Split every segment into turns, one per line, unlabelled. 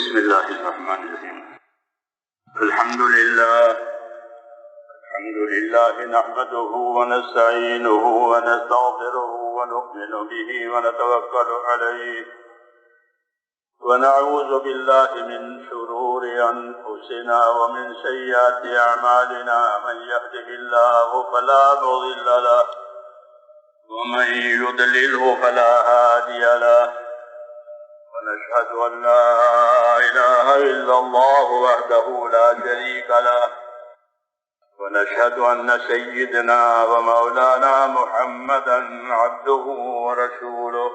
بسم الله الرحمن الرحيم. الحمد لله نحمده ونستعينه ونستغفره ونؤمن به ونتوكل عليه ونعوذ بالله من شرور أنفسنا ومن سيئات أعمالنا من يهده الله فلا مضل له ومن يضلله فلا هادي له ونشهد أن لا إله إلا الله وحده لا شريك له ونشهد أن سيدنا ومولانا محمدا عبده ورسوله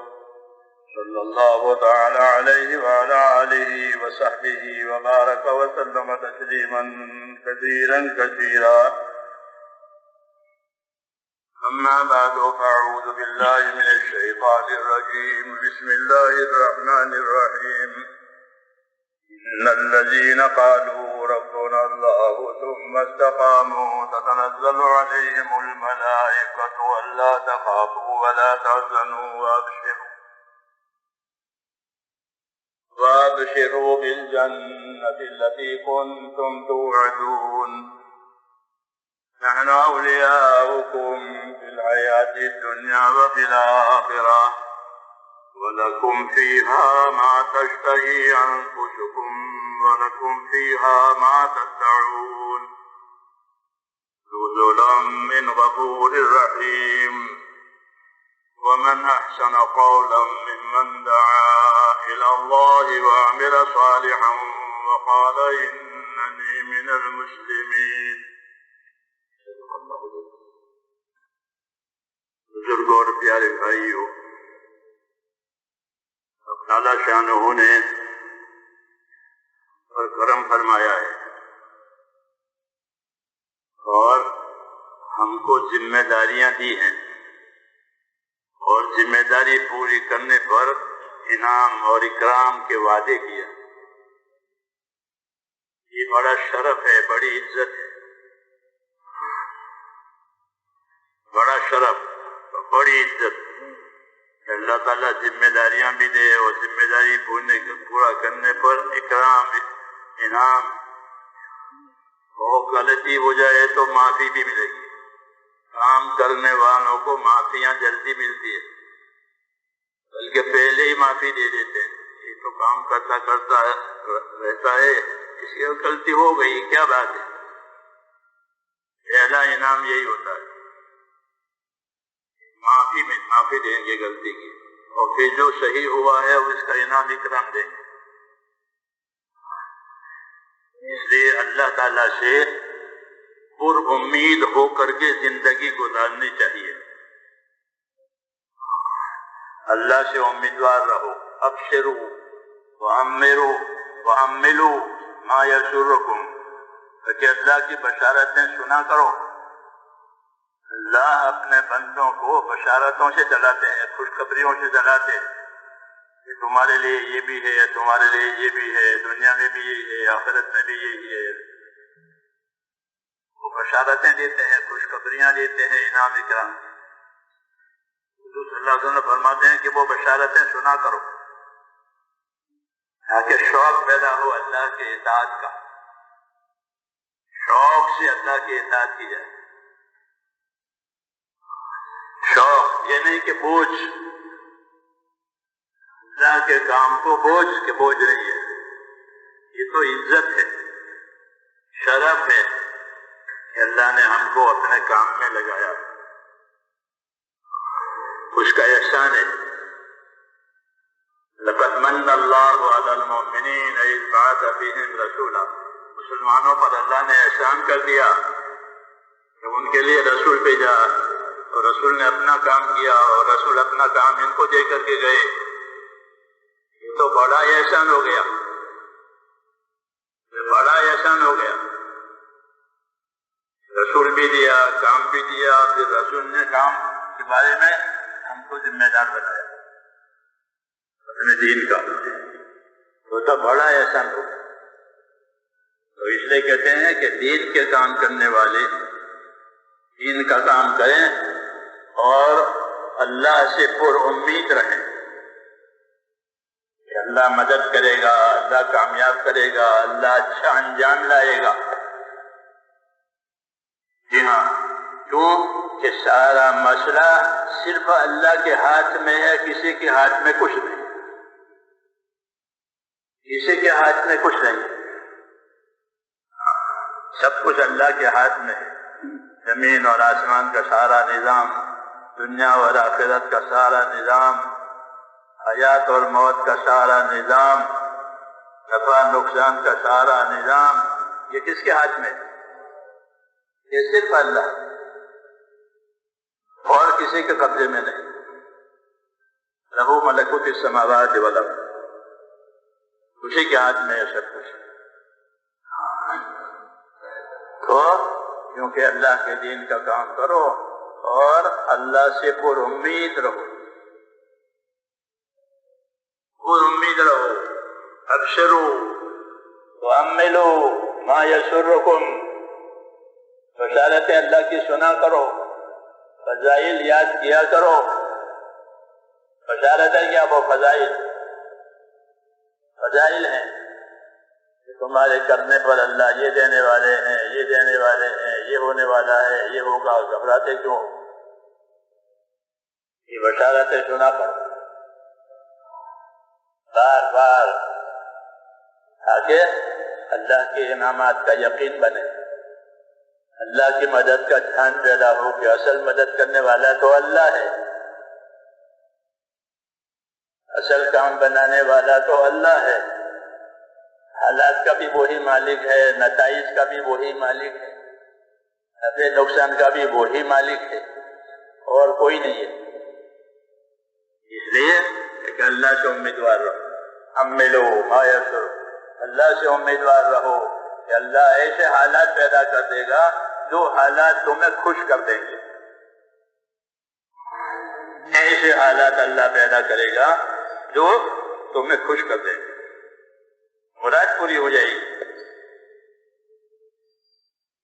صلى الله تعالى عليه وعلى آله وصحبه وبارك وسلم تسليما كثيرا أما بعد فأعوذ بالله من الشيطان الرجيم. بسم الله الرحمن الرحيم. إن الذين قالوا ربنا الله ثم استقاموا تتنزل عليهم الملائكة ألا تخافوا ولا تحزنوا وابشروا بالجنة التي كنتم توعدون نحن أولياؤكم في الحياة الدنيا وفي الآخرة ولكم فيها ما تشتهي أنفسكم ولكم فيها ما تدعون نزلا من غفور رحيم. ومن أحسن قولا ممن دعا إلى الله وعمل صالحا وقال إنني من المسلمين. بزرگوں اور پیارے بھائیوں، تعالیٰ شانہ نے اور کرم فرمایا ہے اور ہم کو ذمہ داریاں دی ہیں اور ذمہ داری پوری کرنے پر انعام اور اکرام کے وعدے کیا. یہ بڑا شرف ہے، بڑی عزت ہے، بڑا شرف، بڑی عزت. اللہ تعالیٰ ذمہ داریاں بھی دے اور ذمہ داری پورا کرنے پر اکرام، انعام. اور غلطی ہو جائے تو معافی بھی ملے گی. کام کرنے والوں کو معافیاں جلدی ملتی ہے، بلکہ پہلے ہی معافی دے دیتے ہیں. یہ تو کام کرتا رہتا ہے، اس کی غلطی ہو گئی، کیا بات ہے. پہلا انعام یہی ہوتا ہے، معافی دیں گے غلطی کی، اور پھر جو صحیح ہوا ہے اس کا انعام اکرام دیں گے. اس لیے اللہ تعالیٰ سے پر امید ہو کر کے زندگی گزارنی چاہیے. اللہ سے امیدوار رہو. ابشروا وامروا واملوا ما یسرکم، کہ اللہ کی بشارتیں سنا کرو. اللہ اپنے بندوں کو بشارتوں سے چلاتے ہیں، خوشخبریوں سے چلاتے ہیں کہ تمہارے لیے یہ بھی ہے، تمہارے لیے یہ بھی ہے، دنیا میں بھی یہی ہے، آخرت میں بھی یہی ہے. وہ بشارتیں دیتے ہیں، خوشخبریاں دیتے ہیں، انعام اکرام. حضور صلی اللہ علیہ وسلم فرماتے ہیں کہ وہ بشارتیں سنا کرو تاکہ شوق پیدا ہو اللہ کے اطاعت کا. شوق سے اللہ کی اطاعت کی جائے. شوق یہ نہیں کہ بوجھ، اللہ کے کام کو بوجھ نہیں ہے. یہ تو عزت ہے، شرف ہے کہ اللہ نے ہم کو اپنے کام میں لگایا. اس کا احسان ہے. لقد من اللہ علی المؤمنین اذ بعث فیہم رسولا. مسلمانوں پر اللہ نے احسان کر دیا کہ ان کے لیے رسول بھیجا، اور رسول نے اپنا کام کیا اور رسول اپنا کام ان کو دے کر کے گئے. یہ تو بڑا احسان ہو گیا، بڑا احسان ہو گیا. رسول بھی دیا، کام بھی دیا، پھر رسول نے کام کے بارے میں ہم کو ذمہ دار بنایا اپنے دین کا. تو بڑا احسان ہو گیا. تو اس لیے کہتے ہیں کہ دین کے کام کرنے والے دین کا کام کریں اور اللہ سے پر امید رہیں کہ اللہ مدد کرے گا، اللہ کامیاب کرے گا، اللہ اچھا انجام لائے گا۔ جی ہاں، کیوں کہ سارا مسئلہ صرف اللہ کے ہاتھ میں ہے، کسی کے ہاتھ میں کچھ نہیں، کسی کے ہاتھ میں کچھ نہیں، سب کچھ اللہ کے ہاتھ میں ہے۔ زمین اور آسمان کا سارا نظام، دنیا اور آخرت کا سارا نظام، حیات اور موت کا سارا نظام، نفع نقصان کا سارا نظام، یہ کس کے ہاتھ میں ہے؟ یہ صرف اللہ، اور کسی کے قبضے میں نہیں۔ لہو ملکوت السماوات والارض، اسی کے ہاتھ میں ہے سب کچھ۔ تو کیونکہ اللہ کے دین کا کام کرو اور اللہ سے پر امید رہو، پر امید رہو، ابشروا واملوا ما یسرکم، بشارت اللہ کی سنا کرو، فضائل یاد کیا کرو۔ بشارت ہے کیا؟ وہ فضائل ہیں کہ تمہارے کرنے پر اللہ یہ دینے والے ہیں، یہ دینے والے ہیں، یہ ہونے والا ہے، یہ ہوگا، گھبراتے کیوں؟ یہ بشارتیں سنا کرو بار بار، تاکہ اللہ کے انعامات کا یقین بنے، اللہ کی مدد کا دھیان پیدا ہو کہ اصل مدد کرنے والا تو اللہ ہے، اصل کام بنانے والا تو اللہ ہے، حالات کا بھی وہی مالک ہے، نتائج کا بھی وہی مالک ہے، نفع نقصان کا بھی وہی مالک ہے، اور کوئی نہیں ہے۔ اس لیے کہ اللہ سے امیدوار رہو، عملو ما یسر، اللہ سے امیدوار رہو کہ اللہ ایسے حالات پیدا کر دے گا جو حالات تمہیں خوش کر دیں گے، ایسے حالات اللہ پیدا کرے گا جو تمہیں خوش کر دیں گے، مراد پوری ہو جائے گی۔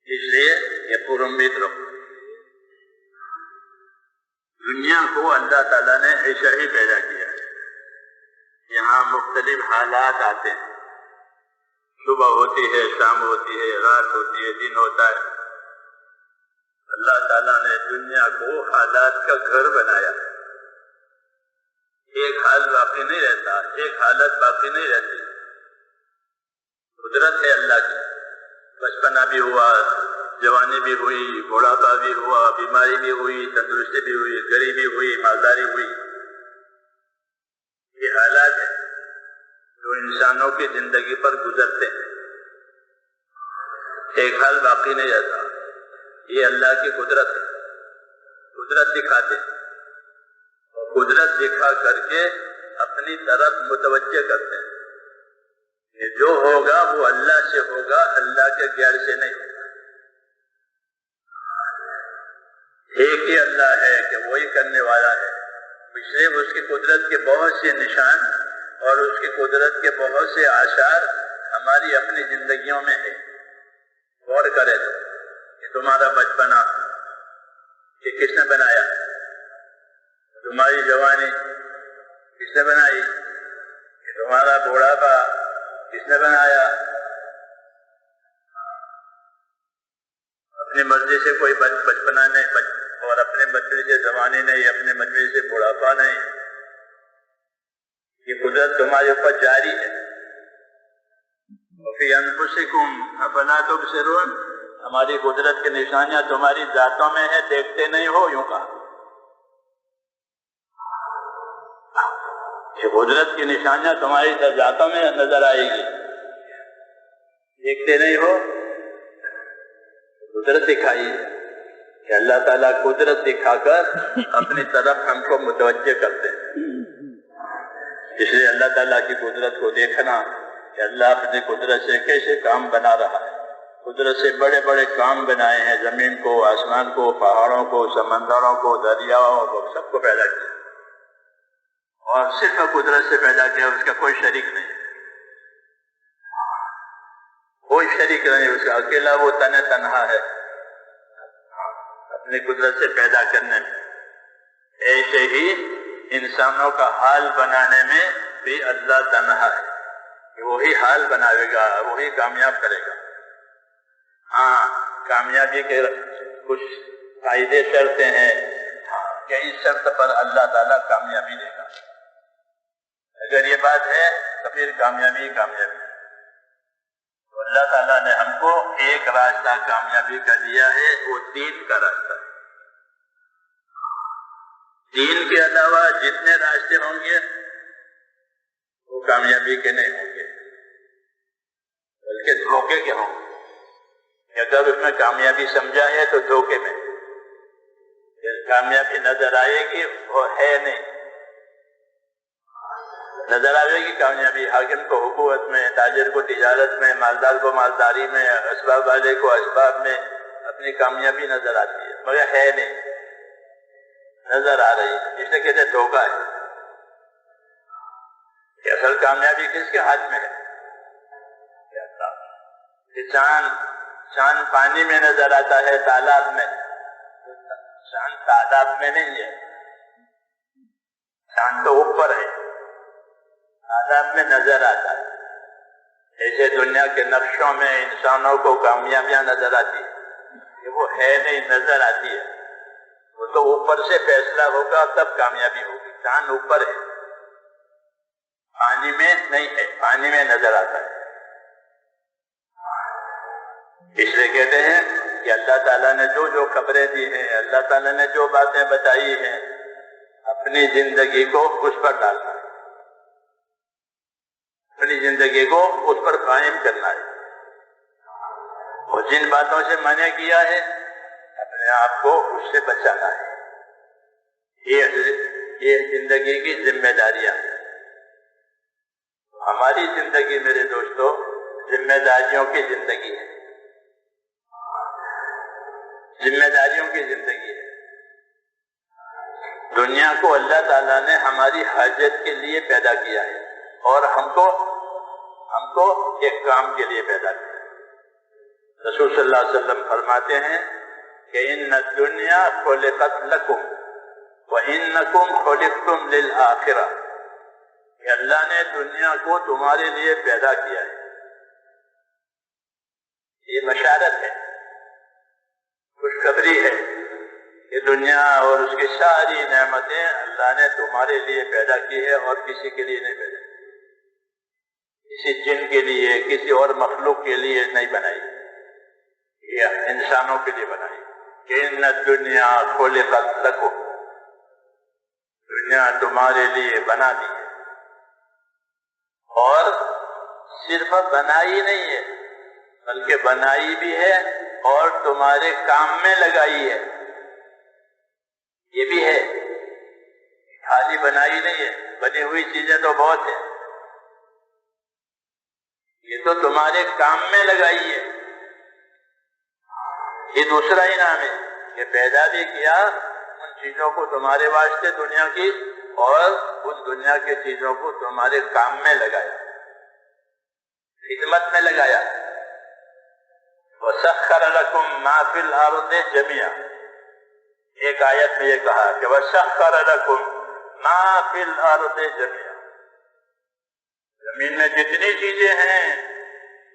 اس لیے یہ پر امید رہو۔ دنیا کو اللہ تعالیٰ نے ایسا ہی پیدا کیا ہے، یہاں مختلف حالات آتے ہیں، صبح ہوتی ہے، شام ہوتی ہے، رات ہوتی ہے، دن ہوتا ہے۔ اللہ تعالیٰ نے دنیا کو حالات کا گھر بنایا ہے، ایک حال باقی نہیں رہتا، ایک حالت باقی نہیں رہتی، قدرت ہے اللہ کی۔ بچپنا بھی ہوا، جوانی بھی ہوئی، بڑھاپا بھی ہوا، بیماری بھی ہوئی، تندرستی بھی ہوئی، غریبی ہوئی، مالداری ہوئی، یہ حالات ہیں جو انسانوں کی زندگی پر گزرتے ہیں، ایک حال باقی نہیں رہتا۔ یہ اللہ کی قدرت ہے، قدرت دکھاتے ہیں، قدرت دکھا کر کے اپنی طرف متوجہ کرتے ہیں کہ جو ہوگا وہ اللہ سے ہوگا، اللہ کے غیر سے نہیں ہوگا۔ ایک ہی اللہ ہے کہ وہی کرنے والا ہے، اس لیے اس کی قدرت کے بہت سے نشان اور اس کی قدرت کے بہت سے آثار ہماری اپنی زندگیوں میں ہیں۔ غور کرے تو کہ تمہارا بچپنا کہ کس نے بنایا، تمہاری جوانی کس نے بنائی، کہ تمہارا بوڑھاپا کس نے بنایا، اپنی مرضی سے کوئی بچپنا نہیں، اور اپنے مرضی سے جوانی نہیں، اپنے مرضی سے بوڑھاپا نہیں، یہ قدرت تمہارے اوپر جاری ہے۔ وفی انفسکم افلا تبصرون، ہماری قدرت کی نشانیاں تمہاری ذاتوں میں ہیں، دیکھتے نہیں ہو، یوں کہا کہ قدرت کی نشانیاں تمہاری ذاتوں میں نظر آئے گی، دیکھتے نہیں ہو، قدرت دکھائی ہے کہ اللہ تعالیٰ قدرت دکھا کر اپنی طرف ہم کو متوجہ کرتے ہیں۔ اس لیے اللہ تعالیٰ کی قدرت کو دیکھنا کہ اللہ اپنی قدرت سے کیسے کام بنا رہا ہے، قدرت سے بڑے بڑے کام بنائے ہیں، زمین کو، آسمان کو، پہاڑوں کو، سمندروں کو، دریاؤں کو، سب کو پیدا کیا، اور صرف قدرت سے پیدا کیا، اس کا کوئی شریک نہیں، کوئی شریک نہیں، اس کا اکیلا وہ تنہا ہے اپنی قدرت سے پیدا کرنے میں۔ ایسے ہی انسانوں کا حال بنانے میں بھی اللہ تنہا ہے، وہی حال بناوے گا، وہی کامیاب کرے گا۔ ہاں کامیابی کے کچھ فائدے شرطیں ہیں کہ اس شرط پر اللہ تعالیٰ کامیابی دے گا۔ اگر یہ بات ہے تو پھر کامیابی کامیابی۔ تو اللہ تعالیٰ نے ہم کو ایک راستہ کامیابی کا دیا ہے، وہ دین کا راستہ ہے۔ دین کے علاوہ جتنے راستے ہوں گے وہ کامیابی کے نہیں ہوں گے، بلکہ دھوکے کے ہوں گے۔ اگر اس میں کامیابی سمجھا ہے تو دھوکے میں، پھر کامیابی نظر آئے گی وہ ہے نہیں، نظر آئے گی کامیابی حاکم کو حکومت میں، تاجر کو تجارت میں، مالدار کو مالداری میں، اسباب والے کو اسباب میں، اپنی کامیابی نظر آتی ہے مگر ہے نہیں، نظر آ رہی ہے، اس لیے کہتے ہیں دھوکہ ہے۔ کہ اصل کامیابی کس کے ہاتھ میں ہے؟ چاند پانی میں نظر آتا ہے، تالاب میں، چاند تالاب میں نہیں ہے، چاند تو اوپر ہے، تالاب میں نظر آتا ہے۔ ایسے دنیا کے نقشوں میں انسانوں کو کامیابیاں نظر آتی ہیں کہ وہ ہے نہیں، نظر آتی ہے، وہ تو اوپر سے فیصلہ ہوگا تب کامیابی ہوگی۔ چاند اوپر ہے، پانی میں نہیں ہے، پانی میں نظر آتا ہے۔ اس لیے کہتے ہیں کہ اللہ تعالیٰ نے جو جو خبریں دی ہیں، اللہ تعالیٰ نے جو باتیں بتائی ہیں، اپنی زندگی کو اس پر ڈالنا ہے، اپنی زندگی کو اس پر قائم کرنا ہے، اور جن باتوں سے منع کیا ہے اپنے آپ کو اس سے بچانا ہے۔ یہ زندگی کی ذمہ داریاں ہیں۔ ہماری زندگی میرے دوستو ذمہ داریوں کی زندگی ہے، ذمہ داریوں کی زندگی ہے۔ دنیا کو اللہ تعالیٰ نے ہماری حاجت کے لیے پیدا کیا ہے، اور ہم کو ایک کام کے لیے پیدا کیا ہے۔ رسول صلی اللہ علیہ وسلم فرماتے ہیں کہ ان الدنیا خلقت لکم وانکم خلقتم للآخرہ، کہ اللہ نے دنیا کو تمہارے لیے پیدا کیا ہے۔ یہ بشارت ہے، خوشخبری ہے کہ دنیا اور اس کی ساری نعمتیں اللہ نے تمہارے لیے پیدا کی ہے اور کسی کے لیے نہیں پیدا کی، کسی جن کے لیے، کسی اور مخلوق کے لیے نہیں بنائی، یہ انسانوں کے لیے بنائی۔ کہ ان الدنیا خلقت لکم، دنیا تمہارے لیے بنا دی ہے، اور صرف بنائی نہیں ہے بلکہ بنائی بھی ہے اور تمہارے کام میں لگائی ہے، یہ بھی ہے، خالی بنائی نہیں ہے، بنی ہوئی چیزیں تو بہت ہیں، یہ تو تمہارے کام میں لگائی ہے۔ یہ دوسرا انعام ہے کہ پیدا بھی کیا ان چیزوں کو تمہارے واسطے دنیا کی، اور اس دنیا کی چیزوں کو تمہارے کام میں لگایا، خدمت میں لگایا۔ وَسَخَّرَ لَكُم مَّا فِي الْأَرْضِ جَمِيعًا، ایک آیت میں یہ کہا کہ وَسَخَّرَ لَكُم مَّا فِي الْأَرْضِ جَمِيعًا، زمین میں جتنی چیزیں ہیں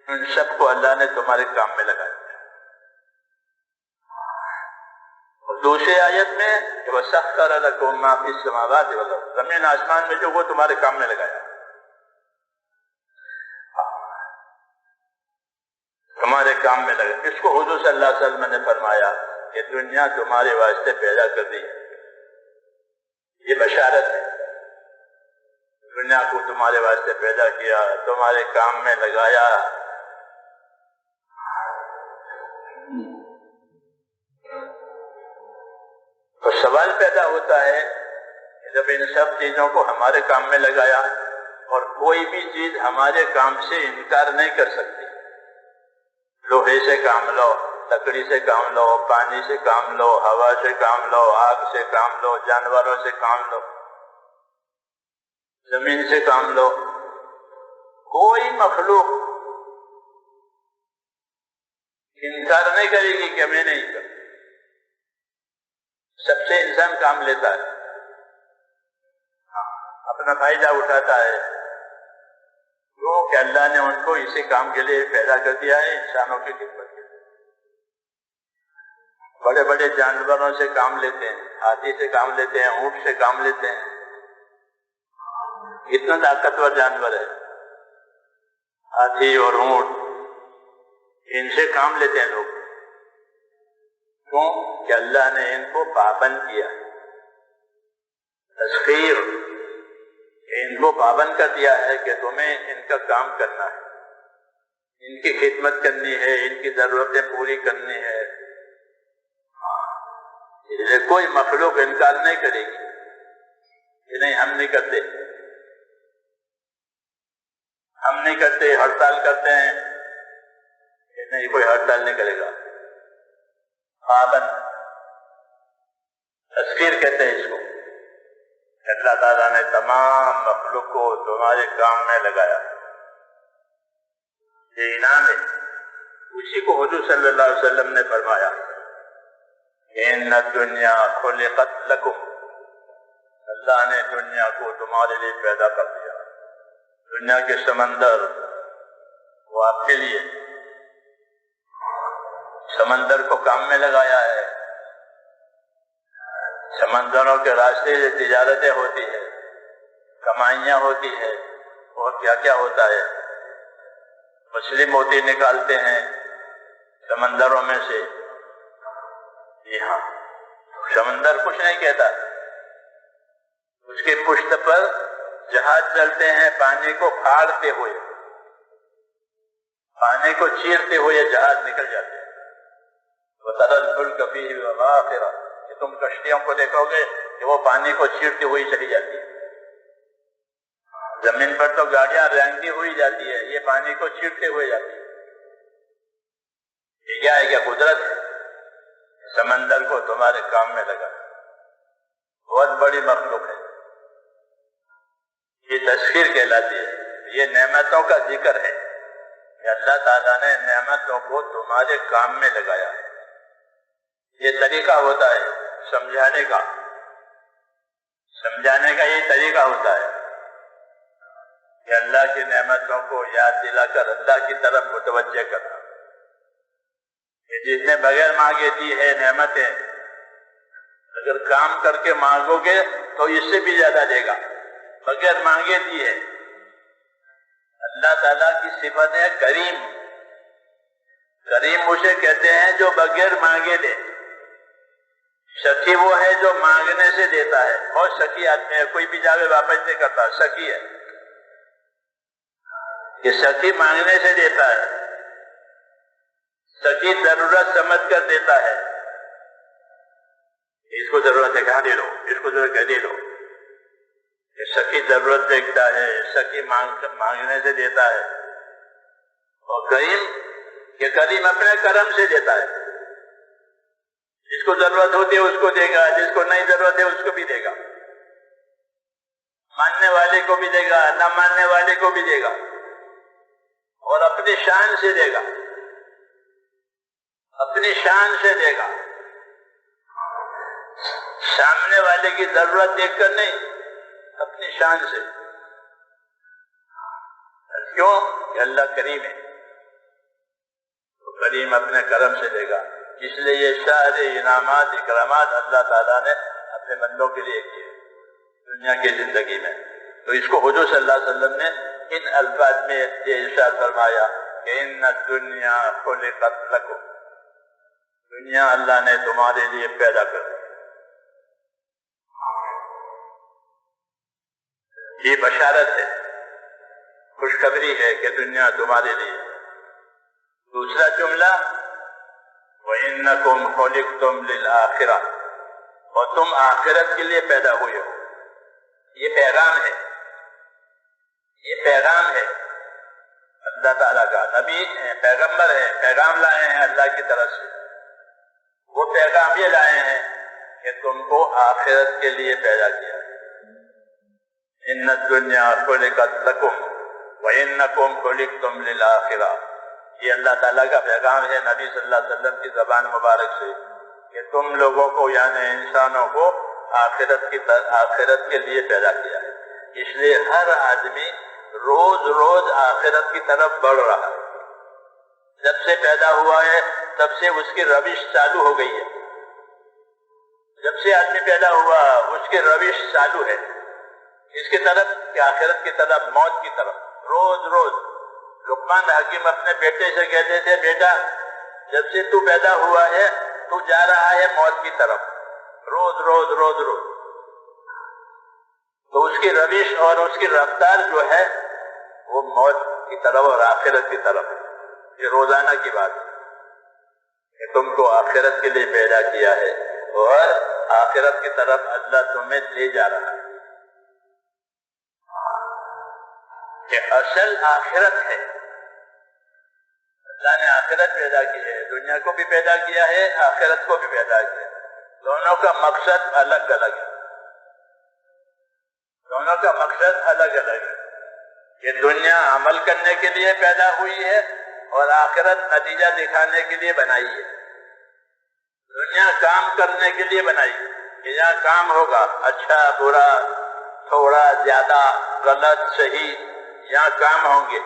ان سب کو اللہ نے تمہارے کام میں لگایا۔ اور دوسری آیت میں کہ وَسَخَّرَ لَكُم مَّا فِي السَّمَاوَاتِ وَالْأَرْضِ، زمین آسمان میں جو وہ تمہارے کام میں لگایا، تمہارے کام میں لگا۔ اس کو حضور صلی اللہ علیہ وسلم نے فرمایا کہ دنیا تمہارے واسطے پیدا کر دی، یہ بشارت ہے، دنیا کو تمہارے واسطے پیدا کیا، تمہارے کام میں لگایا۔ تو سوال پیدا ہوتا ہے کہ جب ان سب چیزوں کو ہمارے کام میں لگایا، اور کوئی بھی چیز ہمارے کام سے انکار نہیں کر سکتی، لوہے سے کام لو، لکڑی سے کام لو، پانی سے کام لو، ہوا سے کام لو، آگ سے کام لو، جانوروں سے کام لو، زمین سے کام لو، کوئی مخلوق انکار نہیں کرے گی کہ میں نہیں کروں، سب سے انسان کام لیتا ہے، اپنا فائدہ اٹھاتا ہے، کہ اللہ نے ان کو اسی کام کے لیے پیدا کر دیا ہے، انسانوں کی خدمت کے لیے۔ بڑے بڑے جانوروں سے کام لیتے ہیں، ہاتھی سے کام لیتے ہیں، اونٹ سے کام لیتے ہیں، اتنا طاقتور جانور ہے ہاتھی اور اونٹ، ان سے کام لیتے ہیں لوگ۔ کیوں؟ کہ اللہ نے ان کو پابند کیا، تسخیر، ان کو پابند کر دیا ہے کہ تمہیں ان کا کام کرنا ہے، ان کی خدمت کرنی ہے، ان کی ضرورتیں پوری کرنی ہے۔ اس لیے کوئی مخلوق انکار نہیں کرے گی کہ نہیں ہم نہیں کرتے، ہم نہیں کرتے، ہڑتال کرتے ہیں، کہ نہیں کوئی ہڑتال نہیں کرے گا۔ پابند، تسخیر کہتے ہیں اس کو۔ اللہ تعالیٰ نے تمام مخلوق کو تمہارے کام میں لگایا، یہ انعام ہے۔ اسی کو حضور صلی اللہ علیہ وسلم نے فرمایا، ان الدنیا خلقت لکم، اللہ نے دنیا کو تمہارے لیے پیدا کر دیا۔ دنیا کے سمندر وہ آپ کے لیے، سمندر کو کام میں لگایا ہے۔ سمندروں کے راستے سے تجارتیں ہوتی ہے، کمائیاں ہوتی ہے، اور کیا کیا ہوتا ہے، مچھلی موتی نکالتے ہیں سمندروں میں سے۔ جی ہاں، سمندر کچھ نہیں کہتا، اس کی پشت پر جہاز چلتے ہیں پانی کو پھاڑتے ہوئے، پانی کو چیرتے ہوئے جہاز نکل جاتے ہیں۔ وَتَرَى الْفُلْكَ فِيهِ مَوَاخِرَ، کہ تم کشتیوں کو دیکھو گے کہ وہ پانی کو چیرتی ہوئی چلی جاتی ہے۔ زمین پر تو گاڑیاں رینگتی ہوئی جاتی ہے، یہ پانی کو چیرتے ہوئے جاتی ہے۔ یہ کیا ہے؟ کہ قدرت ہے، سمندر کو تمہارے کام میں لگا، بہت بڑی مخلوق ہے، یہ تسخیر کہلاتی ہے۔ یہ نعمتوں کا ذکر ہے کہ اللہ تعالیٰ نے نعمتوں کو تمہارے کام میں لگایا ہے۔ یہ طریقہ ہوتا ہے سمجھانے کا، سمجھانے کا یہ طریقہ ہوتا ہے کہ اللہ کی نعمتوں کو یاد دلا کر اللہ کی طرف متوجہ کرنا، کہ جس نے بغیر مانگے دی ہے نعمتیں، اگر کام کر کے مانگو گے تو اس سے بھی زیادہ دے گا، بغیر مانگے دی ہے۔ اللہ تعالیٰ کی صفت ہے کریم، کریم اسے کہتے ہیں جو بغیر مانگے دے۔ سخی وہ ہے جو مانگنے سے دیتا ہے، اور سخی آدمی ہے، کوئی بھی جاوے واپس نہیں کرتا، سخی ہے، یہ سخی مانگنے سے دیتا ہے، سخی ضرورت سمجھ کر دیتا ہے۔ اس کو ضرورت ہے کہاں دے دو، اس کو ضرورت ہے دے دو۔ یہ سخی ضرورت دیکھتا ہے، سخی مانگنے سے دیتا ہے۔ اور کریم، یہ کریم اپنے کرم سے دیتا ہے، جس کو ضرورت ہوتی ہے اس کو دے گا، جس کو نہیں ضرورت ہے اس کو بھی دے گا، ماننے والے کو بھی دے گا، نہ ماننے والے کو بھی دے گا، اور اپنی شان سے دے گا، اپنی شان سے دے گا، سامنے والے کی ضرورت دیکھ کر نہیں، اپنی شان سے۔ کیوں؟ کہ اللہ کریم ہے، تو کریم اپنے کرم سے دے گا۔ اس لیے یہ سارے انعامات اکرامات اللہ تعالیٰ نے اپنے بندوں کے لیے کیے دنیا کی زندگی میں۔ تو اس کو حضور صلی اللہ علیہ وسلم نے ان الفاظ میں یہ ارشاد فرمایا کہ ان الدنیا خلقت لکم، دنیا اللہ نے تمہارے لیے پیدا کر دی۔ یہ بشارت ہے، خوشخبری ہے کہ دنیا تمہارے لیے۔ دوسرا جملہ وَإِنَّكُمْ خُلِقْتُمْ لِلْآخِرَةِ، اور تم آخرت کے لیے پیدا ہوئے ہو۔ یہ پیغام ہے، یہ پیغام ہے اللہ تعالیٰ کا۔ نبی ہیں، پیغمبر ہیں، پیغام لائے ہیں اللہ کی طرف سے۔ وہ پیغام یہ لائے ہیں کہ تم کو آخرت کے لیے پیدا کیا ہے۔ إِنَّ الدُّنْيَا خُلِقَتْ لَكُمْ وَإِنَّكُمْ خُلِقْتُمْ لِلْآخِرَةِ، یہ اللہ تعالیٰ کا پیغام ہے نبی صلی اللہ علیہ وسلم کی زبان مبارک سے کہ تم لوگوں کو یعنی انسانوں کو آخرت کے لیے پیدا کیا ہے۔ اس لیے ہر آدمی روز روز آخرت کی طرف بڑھ رہا ہے. جب سے پیدا ہوا ہے تب سے اس کی روش چالو ہو گئی ہے. جب سے آدمی پیدا ہوا اس کی روش چالو ہے اس کی طرف کہ آخرت کی طرف، موت کی طرف. روز روز لقمان حکیم اپنے بیٹے سے کہتے تھے بیٹا جب سے تو پیدا ہوا ہے تو جا رہا ہے موت کی طرف، روز روز روز روز. تو اس کی روش اور اس کی رفتار جو ہے وہ موت کی طرف اور آخرت کی طرف ہے. یہ روزانہ کی بات ہے کہ تم کو آخرت کے لیے پیدا کیا ہے اور آخرت کی طرف اللہ تمہیں لے جا رہا ہے. کہ اصل آخرت ہے. اللہ نے آخرت پیدا کی ہے، دنیا کو بھی پیدا کیا ہے، آخرت کو بھی پیدا کیا ہے. دونوں کا مقصد الگ الگ ہے. دونوں کا مقصد الگ الگ ہے. یہ دنیا عمل کرنے کے لیے پیدا ہوئی ہے اور آخرت نتیجہ دکھانے کے لیے بنائی ہے. دنیا کام کرنے کے لیے بنائی ہے کہ یہاں کام ہوگا، اچھا برا، تھوڑا زیادہ، غلط صحیح، یہاں کام ہوں گے.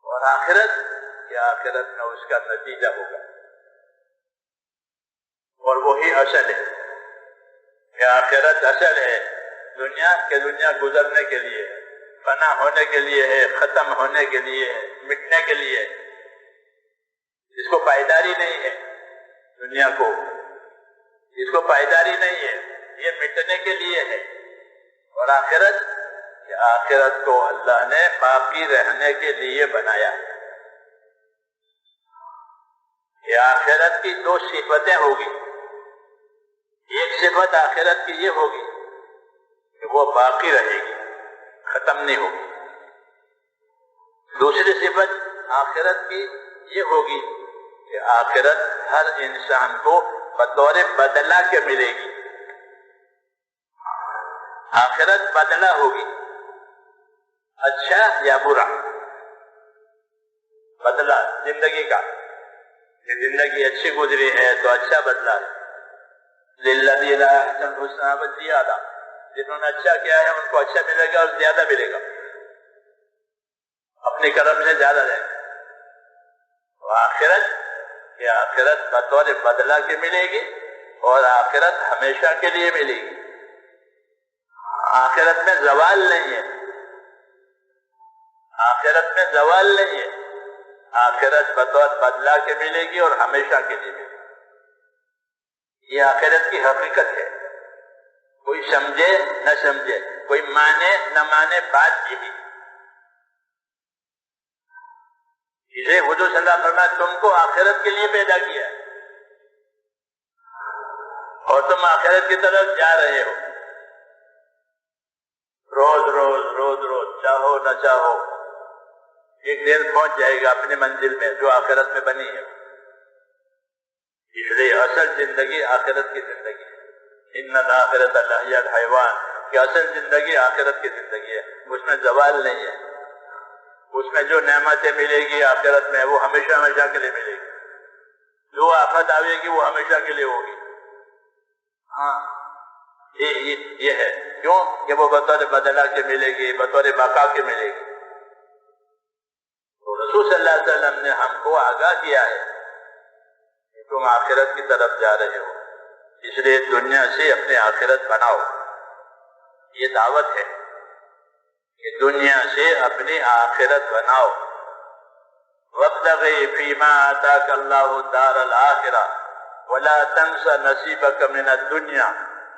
اور آخرت، یہ آخرت میں اس کا نتیجہ ہوگا اور وہی اصل ہے. یہ آخرت اصل ہے. دنیا کہ دنیا گزرنے کے لیے، فنا ہونے کے لیے ہے، ختم ہونے کے لیے ہے، مٹنے کے لیے. اس کو پائیداری نہیں ہے. دنیا کو اس کو پائیداری نہیں ہے، یہ مٹنے کے لیے ہے. اور آخرت، یہ آخرت کو اللہ نے باقی رہنے کے لیے بنایا. یہ آخرت کی دو صفتیں ہوگی. ایک صفت آخرت کی یہ ہوگی کہ وہ باقی رہے گی، ختم نہیں ہوگی. دوسری صفت آخرت کی یہ ہوگی کہ آخرت ہر انسان کو بطور بدلہ کے ملے گی. آخرت بدلہ ہوگی، اچھا یا برا بدلہ زندگی کا. کہ زندگی اچھی گزری ہے تو اچھا بدلہ. للذین احسنوا الحسنی وزیادہ، جنہوں نے اچھا کیا ہے ان کو اچھا ملے گا اور زیادہ ملے گا، اپنے کرم سے زیادہ دیں گے. آخرت، یہ آخرت بطور بدلہ کے ملے گی اور آخرت ہمیشہ کے لیے ملے گی. آخرت میں زوال نہیں ہے. آخرت میں زوال نہیں ہے. آخرت بطور بدلہ کے ملے گی اور ہمیشہ کے لیے ملے گی. یہ آخرت کی حقیقت ہے. کوئی سمجھے نہ سمجھے، کوئی مانے نہ مانے، بات یہی. اسے حضور صلی اللہ علیہ وسلم تم کو آخرت کے لیے پیدا کیا اور تم آخرت کی طرف جا رہے ہو. روز روز روز روز، چاہو نہ چاہو، ایک دن پہنچ جائے گا اپنی منزل میں جو آخرت میں بنی ہے. اس لیے اصل زندگی آخرت کی زندگی ہے. ان الآخرۃ لہی الحیوان، کہ اصل زندگی آخرت کی زندگی ہے. اس میں زوال نہیں ہے. اس میں جو نعمتیں ملے گی آخرت میں وہ ہمیشہ ہمیشہ کے لیے ملے گی. جو آفت آئے گی وہ ہمیشہ کے لیے ہوگی. ہاں یہ ہے. کیوں کہ وہ بطور بدلہ کے ملے گی، بطور بقا کے ملے گی. تو رسول صلی اللہ علیہ وسلم نے ہم کو آگاہ کیا ہے کہ تم آخرت کی طرف جا رہے ہو، اس لیے دنیا سے اپنی آخرت بناؤ. یہ دعوت ہے کہ دنیا سے اپنی آخرت بناؤ. وَابْتَغِ فِيمَا آتَاكَ اللَّهُ الدَّارَ الْآخِرَةَ وَلَا تَنْسَ نَصِيبَكَ مِنَ الدُّنْيَا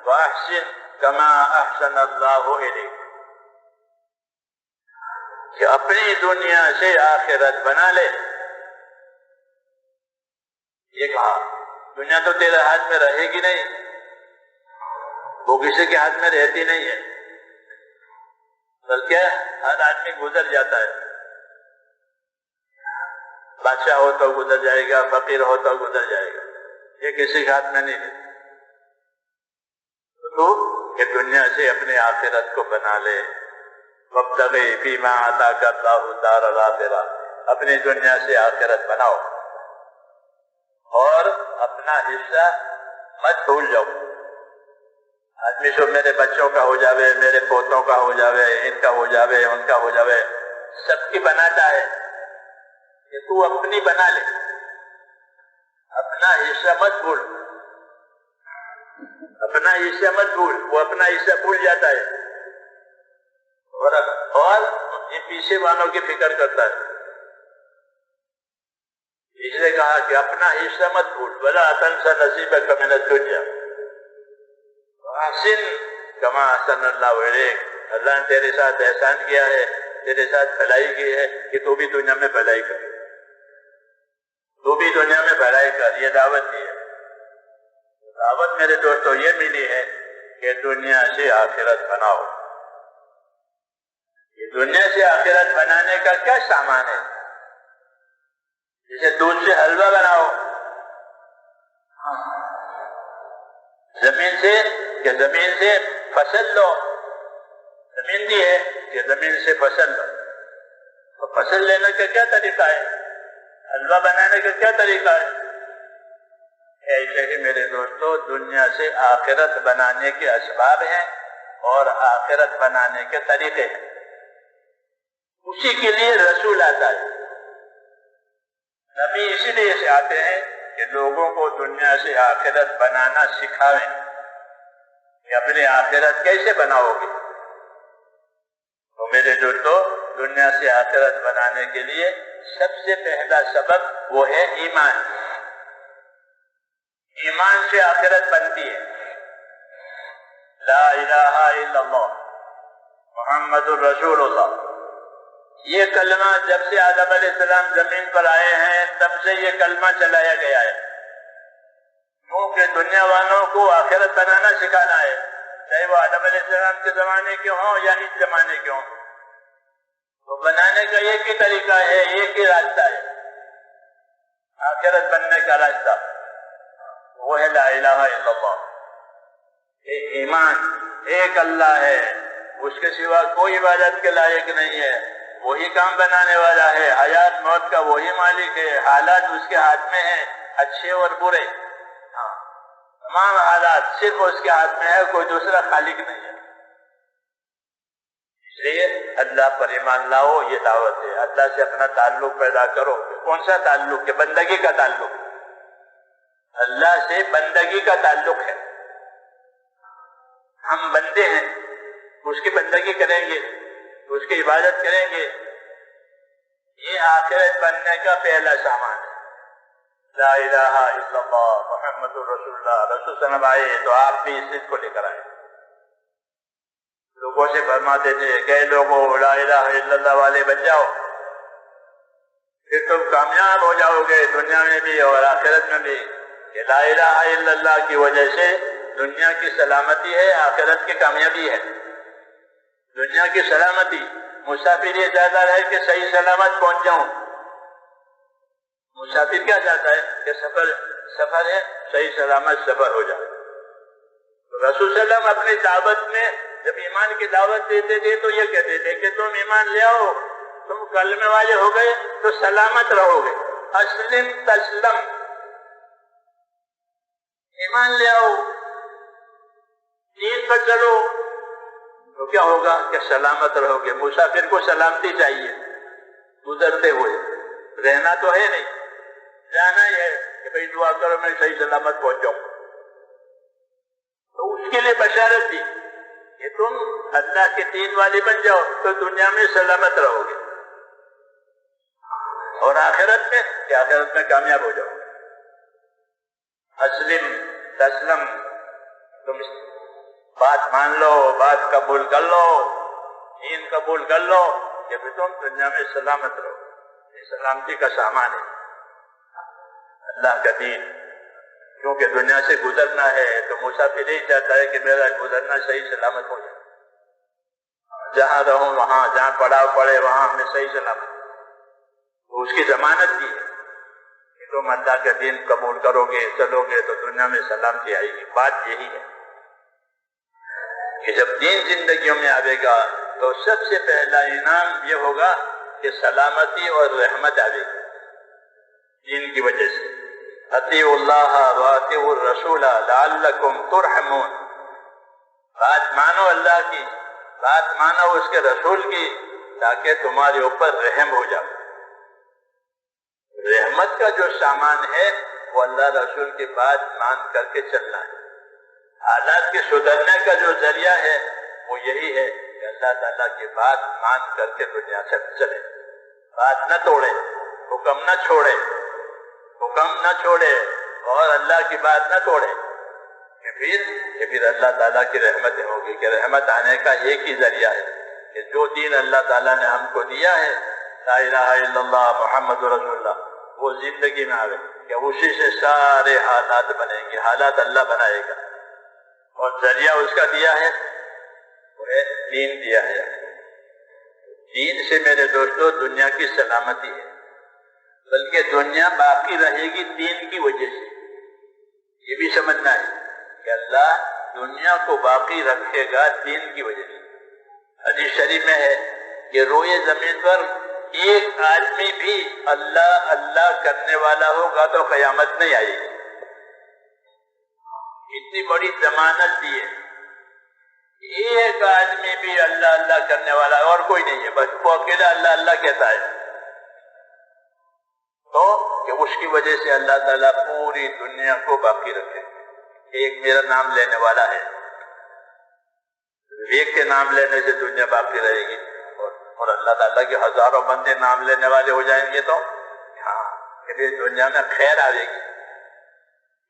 وَأَحْسِنْ كَمَا أَحْسَنَ اللَّهُ إِلَيْكَ. کہ اپنی دنیا سے آخرت بنا لے. یہ کہا دنیا تو تیرے ہاتھ میں رہے گی نہیں، وہ کسی کے ہاتھ میں رہتی نہیں ہے، بلکہ ہر آدمی گزر جاتا ہے. بادشاہ ہو تو گزر جائے گا، فقیر ہو تو گزر جائے گا، یہ کسی کے ہاتھ میں نہیں ہے. تو کہ دنیا سے اپنے آخرت کو بنا لے. وَابْتَغِ فِيمَا آتَاكَ اللَّهُ الدَّارَ الْآخِرَةَ، اپنی دنیا سے آخرت بناؤ اور اپنا حصہ مت بھول جاؤ. آدمی سب میرے بچوں کا ہو جاوے، میرے پوتوں کا ہو جاوے، ان کا ہو جاوے، ان کا ہو جاوے، سب کی بناتا ہے کہ تو اپنی بنا لے، اپنا حصہ مت بھول، اپنا حصہ مت بھول، وہ اپنا حصہ بھول جاتا ہے اور یہ پیچھے والوں کی فکر کرتا ہے. اس نے کہا کہ اپنا حصہ مت بھول، ولا تنس نصیبک من الدنیا واحسن کما احسن اللہ الیک. اللہ نے تیرے ساتھ احسان کیا ہے، تیرے ساتھ بھلائی کی ہے کہ تو بھی دنیا میں بھلائی کر، تو بھی دنیا میں بھلائی کر. یہ دعوت دی ہے. دعوت میرے دوستوں یہ ملی ہے کہ دنیا سے آخرت بناؤ. یہ دنیا سے آخرت بنانے کا کیا سامان ہے؟ جیسے دودھ سے حلوہ بناؤ، زمین سے کہ زمین سے فصل لو، زمین دی ہے کہ زمین سے فصل لو. تو فصل لینے کا کیا طریقہ ہے؟ حلوہ بنانے کا کیا طریقہ ہے؟ ایسے ہی میرے دوستو دنیا سے آخرت بنانے کے اسباب ہیں اور آخرت بنانے کے طریقے ہیں. اسی کے لیے رسول آتا ہے. نبی اسی لیے سے آتے ہیں کہ لوگوں کو دنیا سے آخرت بنانا سکھاویں کہ اپنی آخرت کیسے بناؤ گے. تو میرے دوستو دنیا سے آخرت بنانے کے لیے سب سے پہلا سبب وہ ہے ایمان. ایمان سے آخرت بنتی ہے. لا الہ الا اللہ محمد الرسول اللہ. یہ کلمہ جب سے آدم علیہ السلام زمین پر آئے ہیں تب سے یہ کلمہ چلایا گیا ہے کیونکہ دنیا والوں کو آخرت بنانا سکھانا ہے، چاہے وہ آدم علیہ السلام کے زمانے کے ہوں یا اس زمانے کے ہوں. تو بنانے کا ایک ہی طریقہ ہے، ایک ہی راستہ ہے آخرت بننے کا راستہ، وہ ہے لا الہ الا اللہ. ایمان ایک اللہ ہے، اس کے سوا کوئی عبادت کے لائق نہیں ہے، وہی کام بنانے والا ہے، حیات موت کا وہی مالک ہے، حالات اس کے ہاتھ میں ہیں، اچھے اور برے، تمام حالات صرف اس کے ہاتھ میں ہے، کوئی دوسرا خالق نہیں ہے. اس لیے اللہ پر ایمان لاؤ، یہ دعوت ہے. اللہ سے اپنا تعلق پیدا کرو. کون سا تعلق ہے؟ بندگی کا تعلق. اللہ سے بندگی کا تعلق ہے. ہم بندے ہیں، اس کی بندگی کریں گے، اس کی عبادت کریں گے. یہ آخرت بننے کا پہلا سامان ہے. لا الہ الا اللہ محمد الرسول اللہ. رسول صلی اللہ علیہ وسلم آئے تو آپ بھی اس چیز کو لے کر آئے. لوگوں سے فرماتے تھے کہ لوگوں لا الہ الا اللہ والے بن جاؤ، پھر تم کامیاب ہو جاؤ گے دنیا میں بھی اور آخرت میں بھی. کہ لا الہ الا اللہ کی وجہ سے دنیا کی سلامتی ہے، آخرت کی کامیابی ہے. دنیا کی سلامتی، مسافر یہ چاہتا ہے کہ صحیح سلامت پہنچ جاؤں. مسافر کیا چاہتا ہے کہ سفر ہے، صحیح سلامت سفر ہو جائے. رسول صلی اللہ علیہ وسلم اپنی دعوت میں جب ایمان کی دعوت دیتے تھے تو یہ کہتے تھے کہ تم ایمان لے آؤ، تم کلمے والے ہو گئے تو سلامت رہو گے. اسلم تسلم، ایمان لے آؤ، دین پر چلو تو کیا ہوگا کہ سلامت رہو گے. مسافر کو سلامتی چاہیے، گزرتے ہوئے رہنا تو ہے نہیں، جانا ہی ہے کہ بھئی دعا کرو میں صحیح سلامت پہنچ جاؤں. تو اس کے لیے بشارت دی کہ تم اللہ کے دین والے بن جاؤ تو دنیا میں سلامت رہو گے اور آخرت میں کہ آخرت میں کامیاب ہو جاؤ گے. اسلم تسلم، تم بات مان لو، بات قبول کر لو، دین قبول کر لو کہ تم دنیا میں سلامت رہو. یہ سلامتی کا سامان ہے اللہ کا دین. کیونکہ دنیا سے گزرنا ہے تو مسافر ہی چاہتا ہے کہ میرا گزرنا صحیح سلامت ہو جائے. جہاں رہوں وہاں، جہاں پڑاؤ پڑے وہاں ہمیں صحیح سلامت. تو اس کی ضمانت دی ہے کہ تم اللہ کا دین قبول کرو گے، چلو گے تو دنیا میں سلامتی آئے گی. بات یہی ہے کہ جب دین زندگیوں میں آئے گا تو سب سے پہلا انعام یہ ہوگا کہ سلامتی اور رحمت آئے گی دین کی وجہ سے. اطیعوا اللہ واطیعوا الرسول لعلکم ترحمون. بات مانو اللہ کی، بات مانو اس کے رسول کی، تاکہ تمہارے اوپر رحم ہو جائے۔ رحمت کا جو سامان ہے وہ اللہ رسول کی بات مان کر کے چلنا ہے۔ حالات کے سدھرنے کا جو ذریعہ ہے وہ یہی ہے کہ اللہ تعالیٰ کی بات مان کر کے دنیا سے چلے، بات نہ توڑے، حکم نہ چھوڑے، حکم نہ چھوڑے اور اللہ کی بات نہ توڑے، کہ پھر اللہ تعالیٰ کی رحمتیں ہوگی۔ کہ رحمت آنے کا ایک ہی ذریعہ ہے کہ جو دین اللہ تعالیٰ نے ہم کو دیا ہے، لا الہ الا اللہ محمد رسول اللہ، وہ زندگی میں آئے، کہ اسی سے سارے حالات بنیں گے، حالات اللہ بنائے گا، اور ذریعہ اس کا دیا ہے وہ دین دیا ہے۔ دین سے میرے دوستو دنیا کی سلامتی ہے، بلکہ دنیا باقی رہے گی دین کی وجہ سے۔ یہ بھی سمجھنا ہے کہ اللہ دنیا کو باقی رکھے گا دین کی وجہ سے۔ حدیث شریف میں ہے کہ روئے زمین پر ایک آدمی بھی اللہ اللہ کرنے والا ہوگا تو قیامت نہیں آئے گی۔ اتنی بڑی ضمانت دی ہے، ایک آدمی بھی اللہ اللہ کرنے والا اور کوئی نہیں ہے، بس وہ اکیلا اللہ اللہ کہتا ہے، تو کہ اس کی وجہ سے اللہ تعالیٰ پوری دنیا کو باقی رکھے۔ ایک میرا نام لینے والا ہے، ایک کے نام لینے سے دنیا باقی رہے گی، اور اللہ تعالیٰ کے ہزاروں بندے نام لینے والے ہو جائیں گے تو ہاں کہ دنیا میں خیر آئے گی۔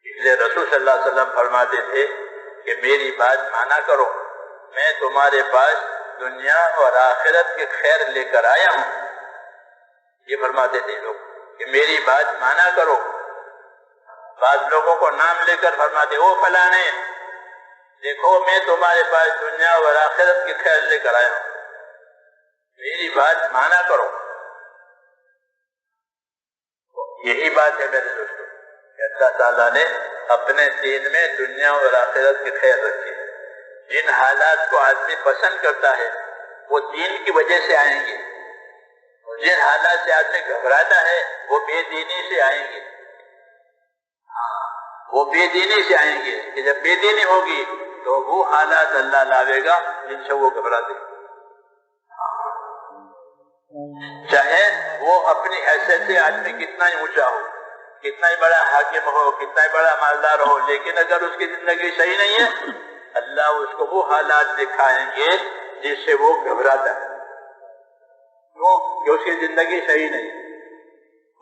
اس لیے رسول صلی اللہ علیہ وسلم فرماتے تھے کہ میری بات مانا کرو، میں تمہارے پاس دنیا اور آخرت کے خیر لے کر آیا ہوں۔ یہ فرماتے تھے لوگ کہ میری بات مانا کرو۔ بعض لوگوں کو نام لے کر فرماتے وہ فلانے، دیکھو میں تمہارے پاس دنیا اور آخرت کی خیر لے کر آیا ہوں، میری بات مانا کرو۔ یہی بات ہے میرے دوستوں کہ اللہ تعالیٰ نے اپنے دین میں دنیا اور آخرت کی خیر رکھی ہے۔ جن حالات کو آدمی پسند کرتا ہے وہ دین کی وجہ سے آئیں گے، جن حالات سے آدمی گھبراتا ہے وہ بے دینی سے آئیں گے، وہ بے دینی سے آئیں گے کہ جب بے دینی ہوگی تو وہ حالات اللہ لاوے گا جن سے وہ گھبراتے ہیں۔ چاہے وہ اپنی حیثیت سے آدمی کتنا ہی اونچا ہو، کتنا ہی بڑا حاکم ہو، کتنا ہی بڑا مالدار ہو، لیکن اگر اس کی زندگی صحیح نہیں ہے اللہ اس کو وہ حالات دکھائیں گے جس سے وہ گھبراتا ہے، کیوں کہ اس کی زندگی صحیح نہیں۔